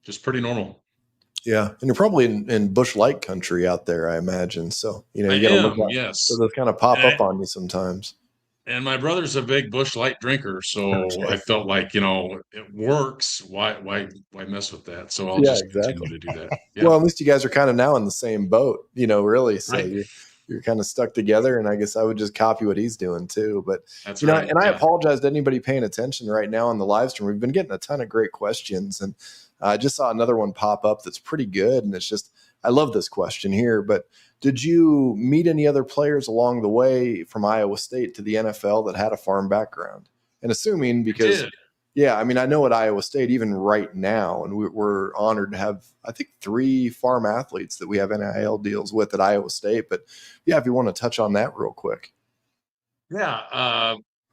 just pretty normal. Yeah. And you're probably in bush light country out there, I imagine. So, I you got to look am, out for yes. those kind of pop And up on you sometimes. And my brother's a big Bush Light drinker, so I Okay. felt like, it works. Why mess with that? So I'll Yeah, just continue exactly. to do that. Yeah, Well, at least you guys are kind of now in the same boat, really. So right. you're kind of stuck together, and I guess I would just copy what he's doing too. But That's right. and I Yeah. apologize to anybody paying attention right now on the live stream. We've been getting a ton of great questions, and I just saw another one pop up that's pretty good, and it's just I love this question here. But did you meet any other players along the way from Iowa State to the NFL that had a farm background? And assuming I because did. yeah, I mean, I know at Iowa State, even right now, and we're honored to have, I think, 3 farm athletes that we have NIL deals with at Iowa State. But yeah, if you want to touch on that real quick. Yeah.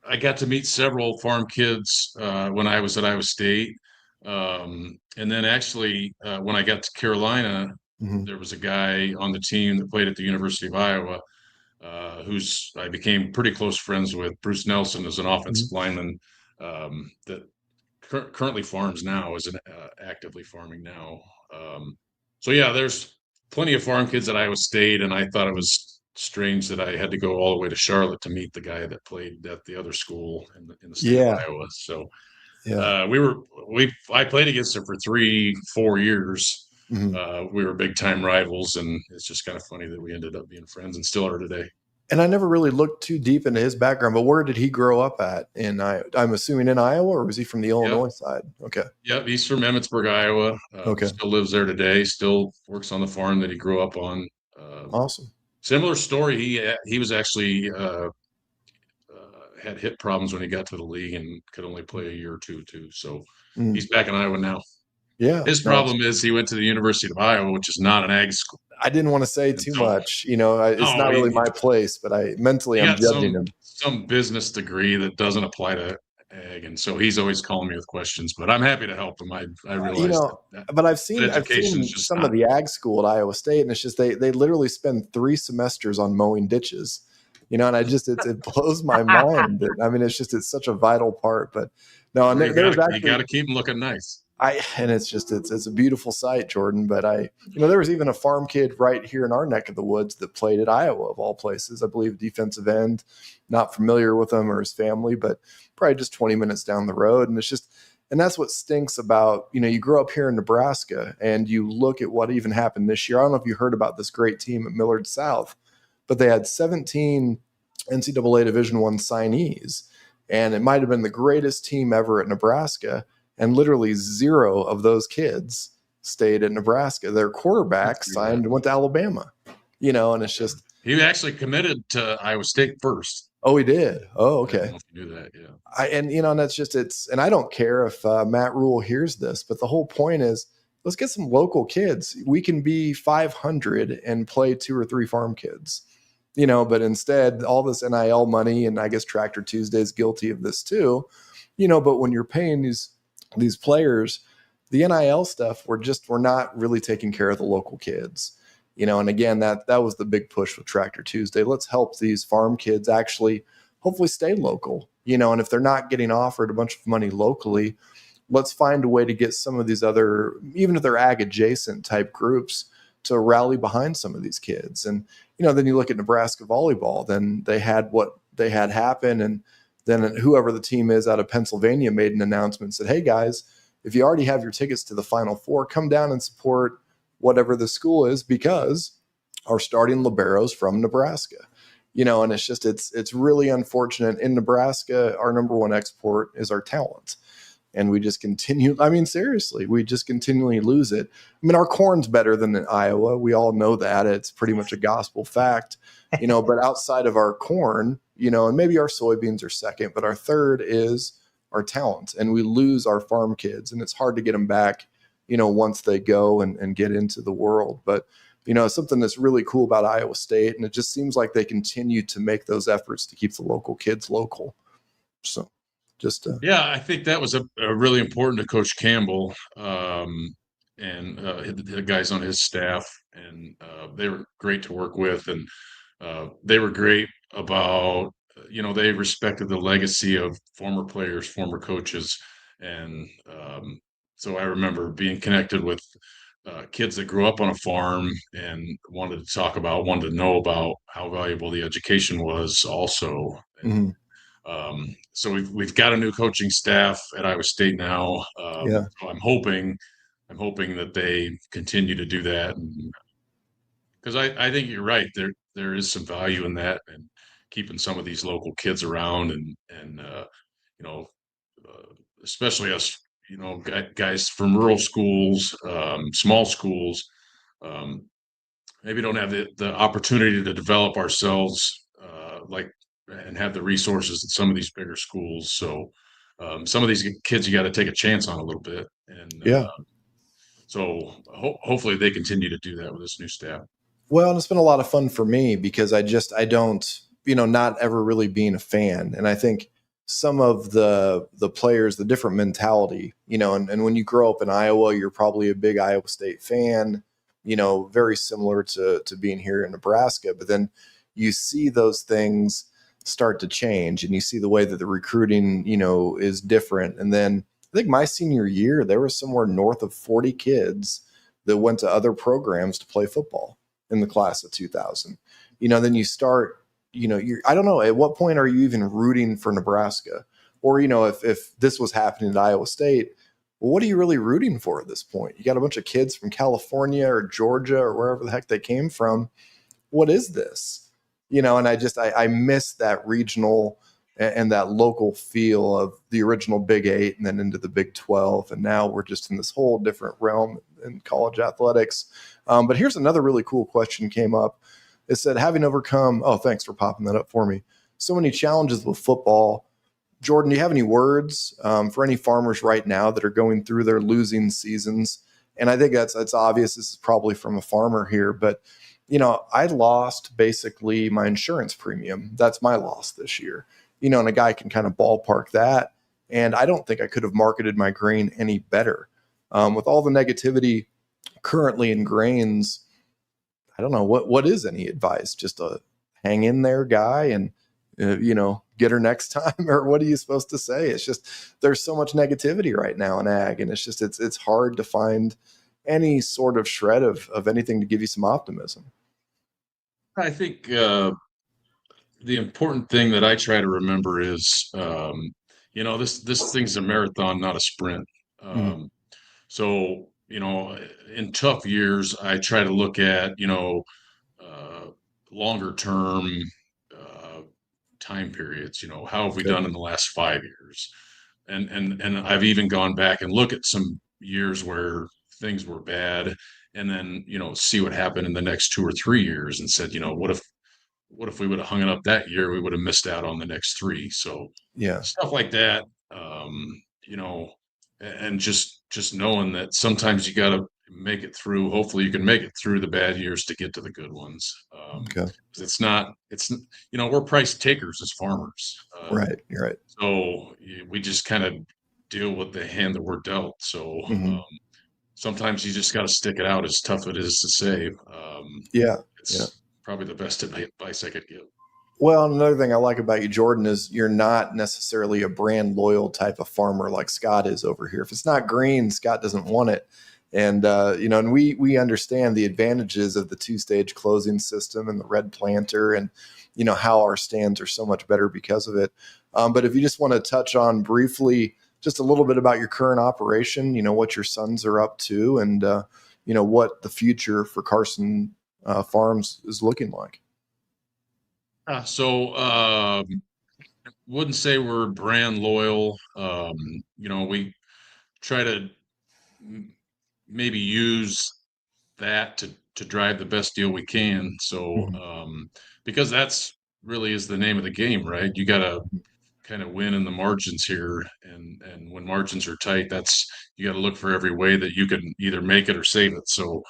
I got to meet several farm kids when I was at Iowa State. And then actually, when I got to Carolina, Hmm. there was a guy on the team that played at the University of Iowa, who's I became pretty close friends with. Bruce Nelson is an offensive lineman that currently farms now, is actively farming now. So yeah, there's plenty of farm kids at Iowa State, and I thought it was strange that I had to go all the way to Charlotte to meet the guy that played at the other school in the state of Iowa. So I played against him for 3-4 years. We were big time rivals, and it's just kind of funny that we ended up being friends and still are today. And I never really looked too deep into his background, but where did he grow up at in Iowa? I'm assuming in Iowa, or was he from the Illinois side? Okay. Yep, he's from Emmitsburg, Iowa. Okay. Still lives there today. Still works on the farm that he grew up on. Awesome. Similar story. He was actually had hip problems when he got to the league and could only play a year or two too. So he's back in Iowa now. Yeah. His problem is he went to the University of Iowa, which is not an ag school. I didn't want to say too much. It's not really my place, but I'm judging him. Some business degree that doesn't apply to ag, and so he's always calling me with questions. But I'm happy to help him. I realize but I've seen some of the ag school at Iowa State, and it's just they literally spend 3 semesters on mowing ditches. And it blows my mind. It's such a vital part. But no, and there's actually, you got to keep them looking nice. It's a beautiful sight, Jordan. But there was even a farm kid right here in our neck of the woods that played at Iowa, of all places. I believe defensive end. Not familiar with him or his family, but probably just 20 minutes down the road. And that's what stinks about, you grow up here in Nebraska and you look at what even happened this year. I don't know if you heard about this great team at Millard South, but they had 17 NCAA Division I signees, and it might have been the greatest team ever at Nebraska. And literally 0 of those kids stayed at Nebraska. Their quarterback signed and went to Alabama, and it's just. He actually committed to Iowa State first. Oh, he did. Oh, okay. I don't know if you knew that, yeah. And that's just and I don't care if Matt Rule hears this, but the whole point is let's get some local kids. We can be 500 and play 2 or 3 farm kids, but instead all this NIL money, and I guess Tractor Tuesday is guilty of this too, but when you're paying these players, the NIL stuff, we're not really taking care of the local kids. And again, that was the big push with Tractor Tuesday. Let's help these farm kids actually hopefully stay local, and if they're not getting offered a bunch of money locally, let's find a way to get some of these other, even if they're ag adjacent type groups, to rally behind some of these kids. And, then you look at Nebraska volleyball, then they had what they had happen. And then whoever the team is out of Pennsylvania made an announcement and said, hey guys, if you already have your tickets to the Final Four, come down and support whatever the school is, because our starting liberos from Nebraska, and it's really unfortunate. In Nebraska, our number one export is our talent. And we just continue. Seriously, we just continually lose it. Our corn's better than in Iowa. We all know that. It's pretty much a gospel fact, but outside of our corn, and maybe our soybeans are second, but our third is our talent. And we lose our farm kids, and it's hard to get them back, once they go and get into the world. But, something that's really cool about Iowa State, and it just seems like they continue to make those efforts to keep the local kids local. So I think that was a really important to Coach Campbell and the guys on his staff, and they were great to work with, and they were great about, they respected the legacy of former players, former coaches, and so I remember being connected with kids that grew up on a farm and wanted to know about how valuable the education was also. Mm-hmm. So we've got a new coaching staff at Iowa State now. So I'm hoping that they continue to do that, because I think you're right. There is some value in that, and keeping some of these local kids around, and especially us, guys from rural schools, small schools, maybe don't have the opportunity to develop ourselves and have the resources at some of these bigger schools. So some of these kids, you got to take a chance on a little bit. And so hopefully they continue to do that with this new staff. Well, and it's been a lot of fun for me, because I don't, not ever really being a fan. And I think some of the players, the different mentality, and when you grow up in Iowa, you're probably a big Iowa State fan, very similar to being here in Nebraska. But then you see those things start to change, and you see the way that the recruiting, is different. And then I think my senior year, there was somewhere north of 40 kids that went to other programs to play football in the class of 2000. Then you start, I don't know, at what point are you even rooting for Nebraska? Or, if this was happening at Iowa State, well, what are you really rooting for at this point? You got a bunch of kids from California or Georgia or wherever the heck they came from. What is this? And I miss that regional and that local feel of the original Big 8 and then into the Big 12. And now we're just in this whole different realm in college athletics. But here's another really cool question came up. It said, having overcome, oh, thanks for popping that up for me, so many challenges with football. Jordan, do you have any words for any farmers right now that are going through their losing seasons? And I think that's obvious. This is probably from a farmer here, but I lost basically my insurance premium. That's my loss this year. And a guy can kind of ballpark that. And I don't think I could have marketed my grain any better. With all the negativity currently in grains, I don't know what is any advice. Just a hang in there guy and get her next time, or what are you supposed to say? It's just there's so much negativity right now in ag, and it's hard to find any sort of shred of anything to give you some optimism. I think the important thing that I try to remember is, this thing's a marathon, not a sprint. So, in tough years, I try to look at, longer term time periods. How have we done in the last 5 years? And I've even gone back and look at some years where things were bad, and then see what happened in the next 2 or 3 years, and said, what if we would have hung it up that year? We would have missed out on the next 3. So yeah, stuff like that. And just knowing that sometimes you got to make it through. Hopefully you can make it through the bad years to get to the good ones. okay. We're price takers as farmers. Right. You're right. So we just kind of deal with the hand that we're dealt. So sometimes you just got to stick it out, as tough it is to say. It's probably the best advice I could give. Well, another thing I like about you, Jordan, is you're not necessarily a brand loyal type of farmer like Scott is over here. If it's not green, Scott doesn't want it. And, and we understand the advantages of the 2-stage closing system and the red planter, and, how our stands are so much better because of it. But if you just want to touch on briefly just a little bit about your current operation, what your sons are up to, and, what the future for Carson Farms is looking like. Wouldn't say we're brand loyal. We try to maybe use that to drive the best deal we can. So, because that's really is the name of the game, right? You got to kind of win in the margins here, and when margins are tight, you got to look for every way that you can either make it or save it. So,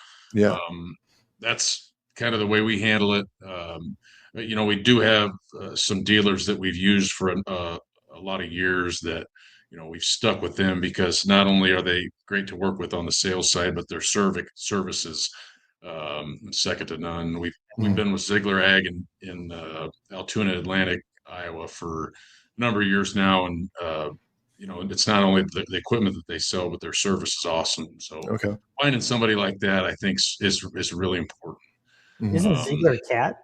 that's kind of the way we handle it. We do have some dealers that we've used for a lot of years that, we've stuck with them because not only are they great to work with on the sales side, but their services second to none. We've been with Ziegler Ag in Altoona, Atlantic, Iowa for a number of years now, and it's not only the equipment that they sell, but their service is awesome. So finding somebody like that, I think, is really important. Isn't Ziegler cat?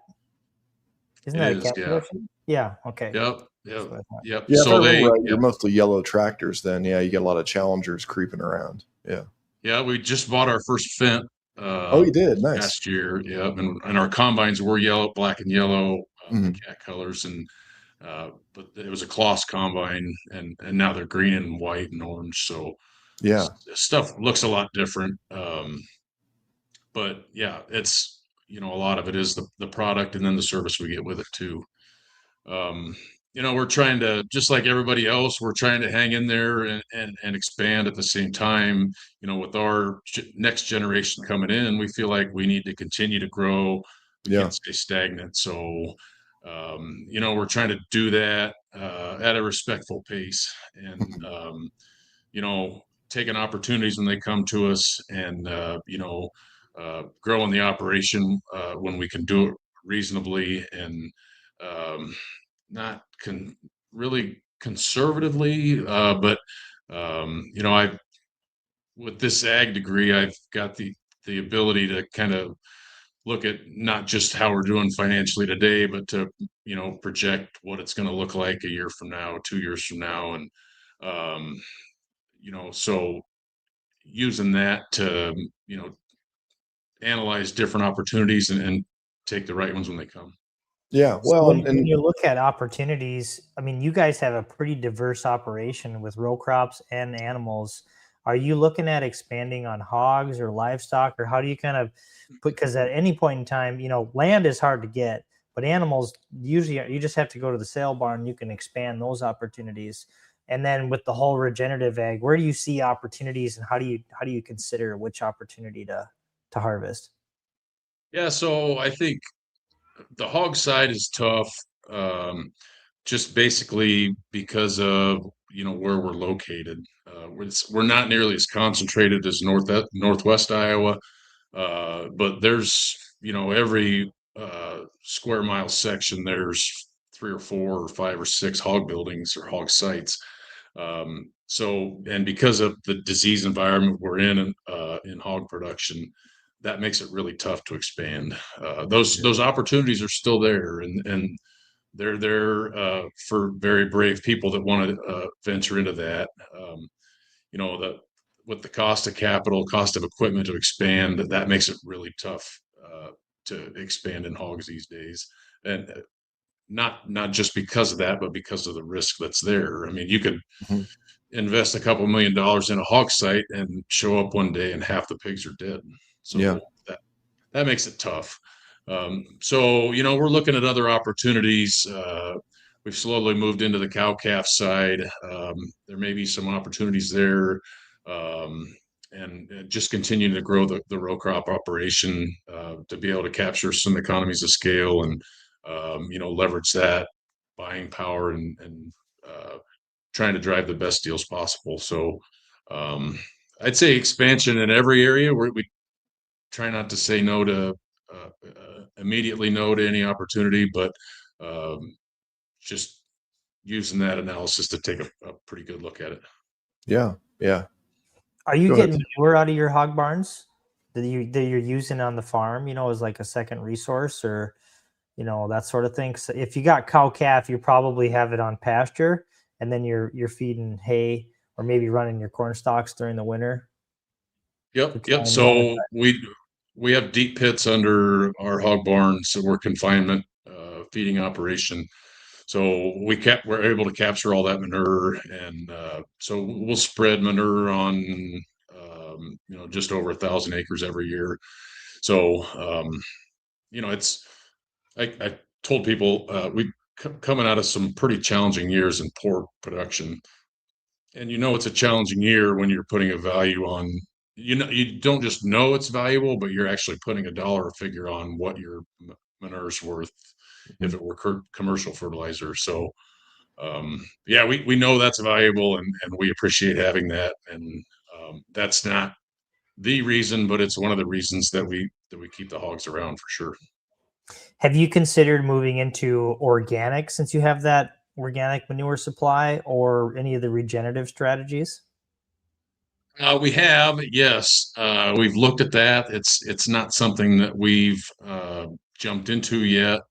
Isn't that a cat production? Yeah. Okay. Yep. Yeah. So you're mostly yellow tractors then. Yeah. You get a lot of Challengers creeping around. Yeah. Yeah. We just bought our first Fendt. You did? Nice. Last year. Yep. And our combines were yellow, black and yellow, cat colors. And, but it was a Kloss combine, and now they're green and white and orange. So stuff looks a lot different. But yeah, it's, a lot of it is the product, and then the service we get with it too. We're trying to, just like everybody else, we're trying to hang in there and expand at the same time. With our next generation coming in, we feel like we need to continue to grow. We can't stay stagnant. So, we're trying to do that at a respectful pace, and, taking opportunities when they come to us, and, growing the operation when we can do it reasonably, and not really conservatively, but I've with this ag degree, I've got the the ability to kind of look at not just how we're doing financially today, but to, project what it's going to look like a year from now, 2 years from now. And, so using that to, analyze different opportunities and take the right ones when they come. Yeah. So Well, when you look at opportunities, I mean, you guys have a pretty diverse operation with row crops and animals. Are you looking at expanding on hogs or livestock, or how do you kind of put, because at any point in time, land is hard to get, but animals, usually you just have to go to the sale barn, you can expand those opportunities. And then with the whole regenerative ag, where do you see opportunities, and how do you consider which opportunity to harvest? Yeah, so I think the hog side is tough, just basically because of where we're located. We're not nearly as concentrated as northwest Iowa, but there's every square mile section there's 3 or 4 or 5 or 6 hog buildings or hog sites. So, and because of the disease environment we're in hog production, that makes it really tough to expand. Those opportunities are still there, and they're there for very brave people that want to venture into that. With the cost of capital, cost of equipment to expand, that makes it really tough to expand in hogs these days. And not just because of that, but because of the risk that's there. I mean, you could invest a couple $1,000,000 in a hog site and show up one day and half the pigs are dead. So that makes it tough. So, we're looking at other opportunities. We've slowly moved into the cow-calf side. There may be some opportunities there, and just continuing to grow the row crop operation to be able to capture some economies of scale and, leverage that buying power and trying to drive the best deals possible. So I'd say expansion in every area where we try not to say no to immediately no to any opportunity, but just using that analysis to take a pretty good look at it. Yeah. Yeah. Are you getting manure out of your hog barns that you're using on the farm, as like a second resource, or, that sort of thing? So if you got cow calf, you probably have it on pasture, and then you're feeding hay or maybe running your corn stalks during the winter. Yep. So we have deep pits under our hog barns, so we're confinement feeding operation. So we're able to capture all that manure, and so we'll spread manure on just over 1,000 acres every year. So it's I told people we coming out of some pretty challenging years in pork production, and it's a challenging year when you're putting a value on. You don't just know it's valuable, but you're actually putting a dollar figure on what your manure is worth if it were commercial fertilizer. So we know that's valuable, and we appreciate having that. And that's not the reason, but it's one of the reasons that we keep the hogs around for sure. Have you considered moving into organic since you have that organic manure supply, or any of the regenerative strategies? We have, yes. We've looked at that. It's not something that we've jumped into yet,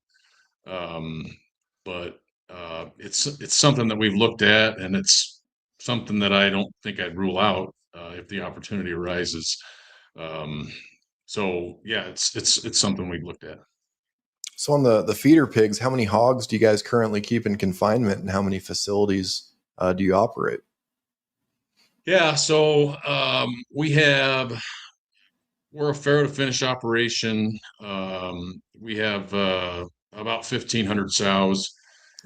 but it's something that we've looked at, and it's something that I don't think I'd rule out if the opportunity arises. So yeah, it's something we've looked at. So on the feeder pigs, how many hogs do you guys currently keep in confinement, and how many facilities do you operate? Yeah, so we're a fair to finish operation. We have about 1,500 sows.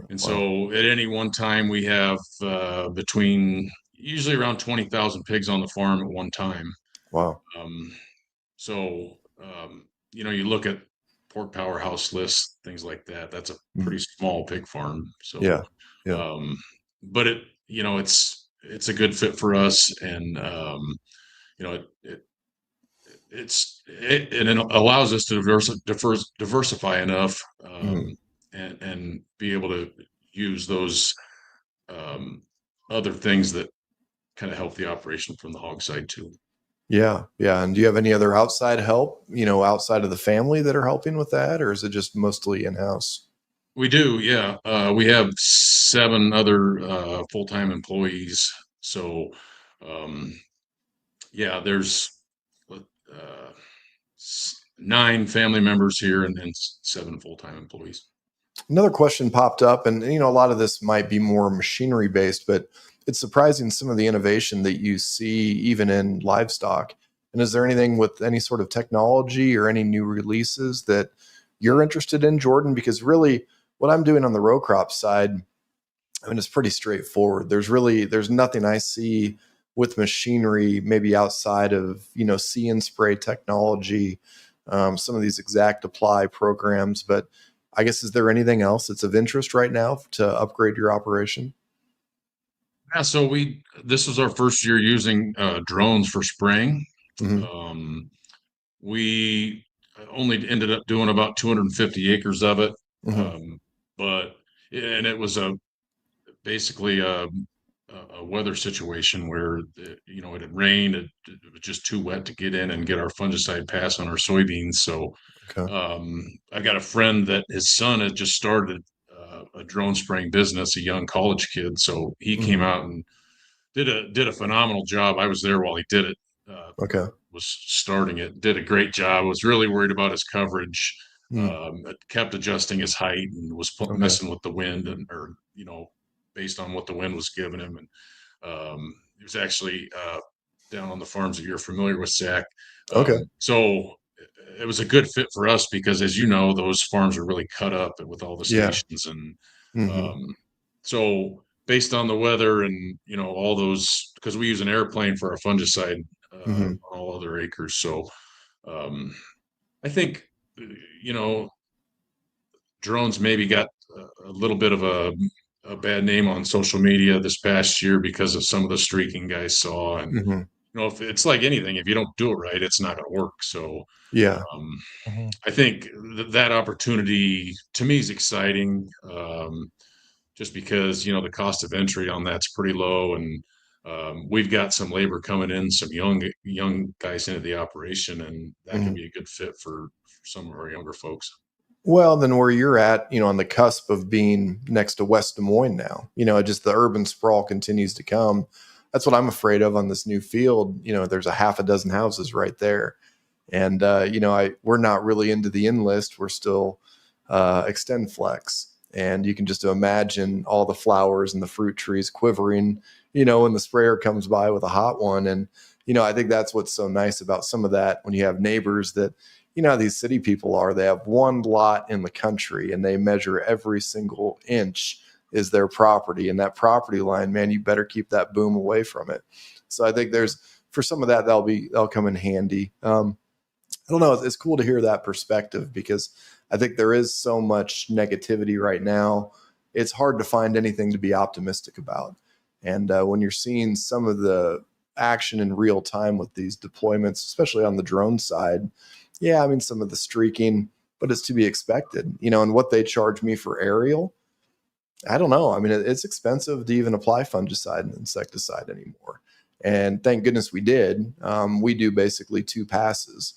And so at any one time, we have between usually around 20,000 pigs on the farm at one time. Wow. So, you look at pork powerhouse lists, things like that. That's a pretty small pig farm. So, but it's a good fit for us. And, it allows us to diversify enough and be able to use those other things that kind of help the operation from the hog side too. Yeah. Yeah. And do you have any other outside help, outside of the family that are helping with that, or is it just mostly in-house? We do, yeah. We have 7 other full-time employees. So, um, yeah, there's uh, 9 family members here and then 7 full-time employees. Another question popped up, and a lot of this might be more machinery based, but it's surprising some of the innovation that you see even in livestock. And is there anything with any sort of technology or any new releases that you're interested in, Jordan? Because really, what I'm doing on the row crop side, I mean, it's pretty straightforward. There's nothing I see with machinery, maybe outside of see and spray technology, some of these exact apply programs, but I guess, is there anything else that's of interest right now to upgrade your operation? Yeah, so this was our first year using drones for spraying. Mm-hmm. We only ended up doing about 250 acres of it, Mm-hmm. but and it was basically a weather situation where it had rained. It was just too wet to get in and get our fungicide pass on our soybeans. So Okay. I got a friend that his son had just started a drone spraying business, a young college kid. So he came Mm-hmm. out and did a phenomenal job. I was there while he did it. Okay. Was starting it. Did a great job. Was really worried about his coverage. Mm. Kept adjusting his height and was Okay. messing with the wind or based on what the wind was giving him. And he was actually down on the farms that you're familiar with, Zach. Okay. So it was a good fit for us because, as you know, those farms are really cut up with all the Yeah. stations, and Mm-hmm. um, so based on the weather and all those, because we use an airplane for our fungicide Mm-hmm. on all other acres. So um, I think you know drones maybe got a little bit of a bad name on social media this past year because of some of the streaking guys saw. And Mm-hmm. if it's like anything, if you don't do it right, it's not going to work. So Yeah. um, Mhm. I think that opportunity to me is exciting, just because the cost of entry on that's pretty low, and we've got some labor coming in, some young guys into the operation, and that could Mm-hmm. be a good fit for some of our younger folks. Well, then where you're at, on the cusp of being next to West Des Moines now, just the urban sprawl continues to come. That's what I'm afraid of on this new field. There's a half a dozen houses right there. And, we're not really into the enlist. We're still extend flex. And you can just imagine all the flowers and the fruit trees quivering, when the sprayer comes by with a hot one. And, I think that's what's so nice about some of that when you have neighbors that, how these city people are. They have one lot in the country and they measure every single inch is their property. And that property line, man, you better keep that boom away from it. So I think for some of that, that'll come in handy. I don't know. It's cool to hear that perspective because I think there is so much negativity right now. It's hard to find anything to be optimistic about. And when you're seeing some of the action in real time with these deployments, especially on the drone side, yeah, I mean, some of the streaking, but it's to be expected, and what they charge me for aerial, I don't know. I mean, it's expensive to even apply fungicide and insecticide anymore. And thank goodness we did. We do basically 2 passes,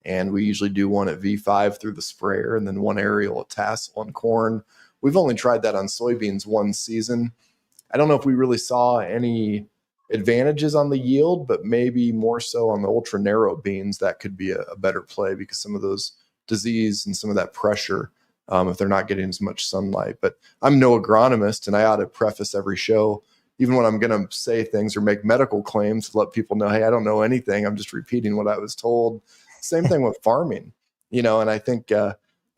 and we usually do one at V5 through the sprayer and then one aerial at tassel on corn. We've only tried that on soybeans one season. I don't know if we really saw any advantages on the yield, but maybe more so on the ultra narrow beans. That could be a better play because some of those disease and some of that pressure, if they're not getting as much sunlight. But I'm no agronomist, and I ought to preface every show, even when I'm going to say things or make medical claims, to let people know, hey, I don't know anything. I'm just repeating what I was told. Same thing with farming, and I think a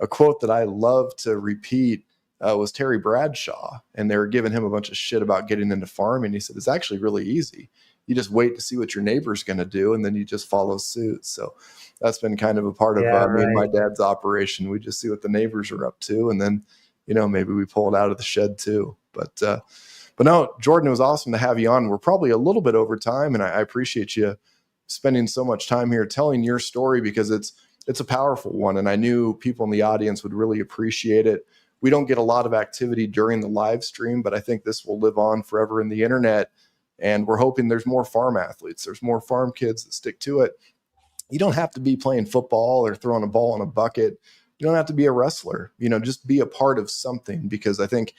quote that I love to repeat was Terry Bradshaw, and they were giving him a bunch of shit about getting into farming. He said, it's actually really easy. You just wait to see what your neighbor's going to do, and then you just follow suit. So that's been kind of a part of me and my dad's operation. We just see what the neighbors are up to, and then, maybe we pull it out of the shed too. But no, Jordan, it was awesome to have you on. We're probably a little bit over time, and I appreciate you spending so much time here telling your story because it's a powerful one, and I knew people in the audience would really appreciate it. We don't get a lot of activity during the live stream, but I think this will live on forever in the internet And we're hoping there's more farm athletes. There's more farm kids that stick to it. You don't have to be playing football or throwing a ball in a bucket. You don't have to be a wrestler, just be a part of something, because I think,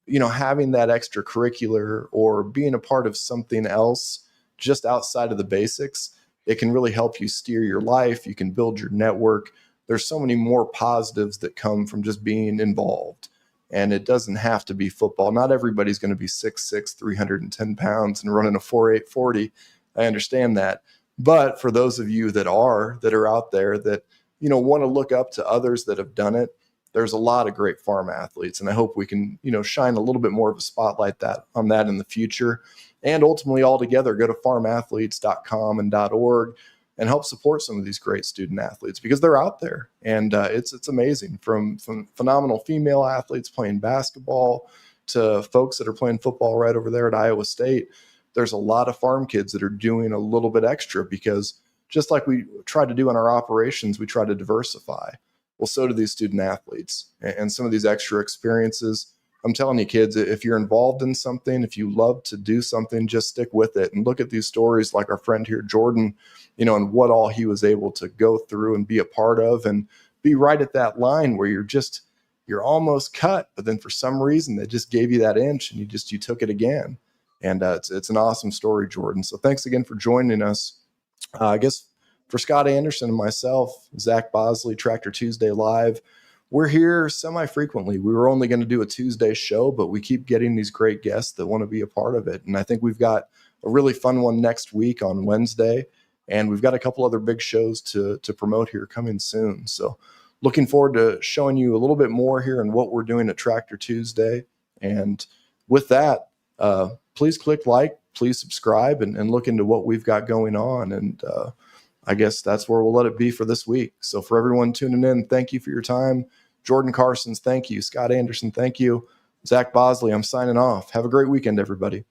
having that extracurricular or being a part of something else just outside of the basics, it can really help you steer your life. You can build your network. There's so many more positives that come from just being involved. And it doesn't have to be football. Not everybody's going to be 6'6", 310 pounds and running a 4.8 40. I understand that. But for those of you that are out there that, want to look up to others that have done it, there's a lot of great farm athletes. And I hope we can, shine a little bit more of a spotlight on that in the future. And ultimately, all together, go to farmathletes.com and .org and help support some of these great student athletes, because they're out there. And it's amazing, from phenomenal female athletes playing basketball to folks that are playing football right over there at Iowa State. There's a lot of farm kids that are doing a little bit extra, because just like we try to do in our operations, we try to diversify. Well, so do these student athletes and some of these extra experiences. I'm telling you, kids, if you're involved in something, if you love to do something, just stick with it and look at these stories like our friend here, Jordan, and what all he was able to go through and be a part of, and be right at that line where you're almost cut, but then for some reason they just gave you that inch and you took it again. And it's an awesome story, Jordan. So thanks again for joining us. I guess for Scott Anderson and myself, Zach Bosle, Tractor Tuesday Live, we're here semi-frequently. We were only going to do a Tuesday show, but we keep getting these great guests that want to be a part of it. And I think we've got a really fun one next week on Wednesday. And we've got a couple other big shows to promote here coming soon. So looking forward to showing you a little bit more here and what we're doing at Tractor Tuesday. And with that, please click like, please subscribe, and look into what we've got going on. And I guess that's where we'll let it be for this week. So for everyone tuning in, thank you for your time. Jordan Carstens, thank you. Scott Anderson, thank you. Zach Bosle, I'm signing off. Have a great weekend, everybody.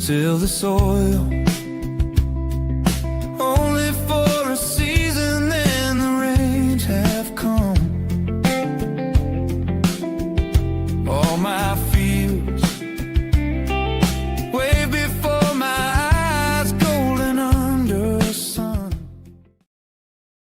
Till the soil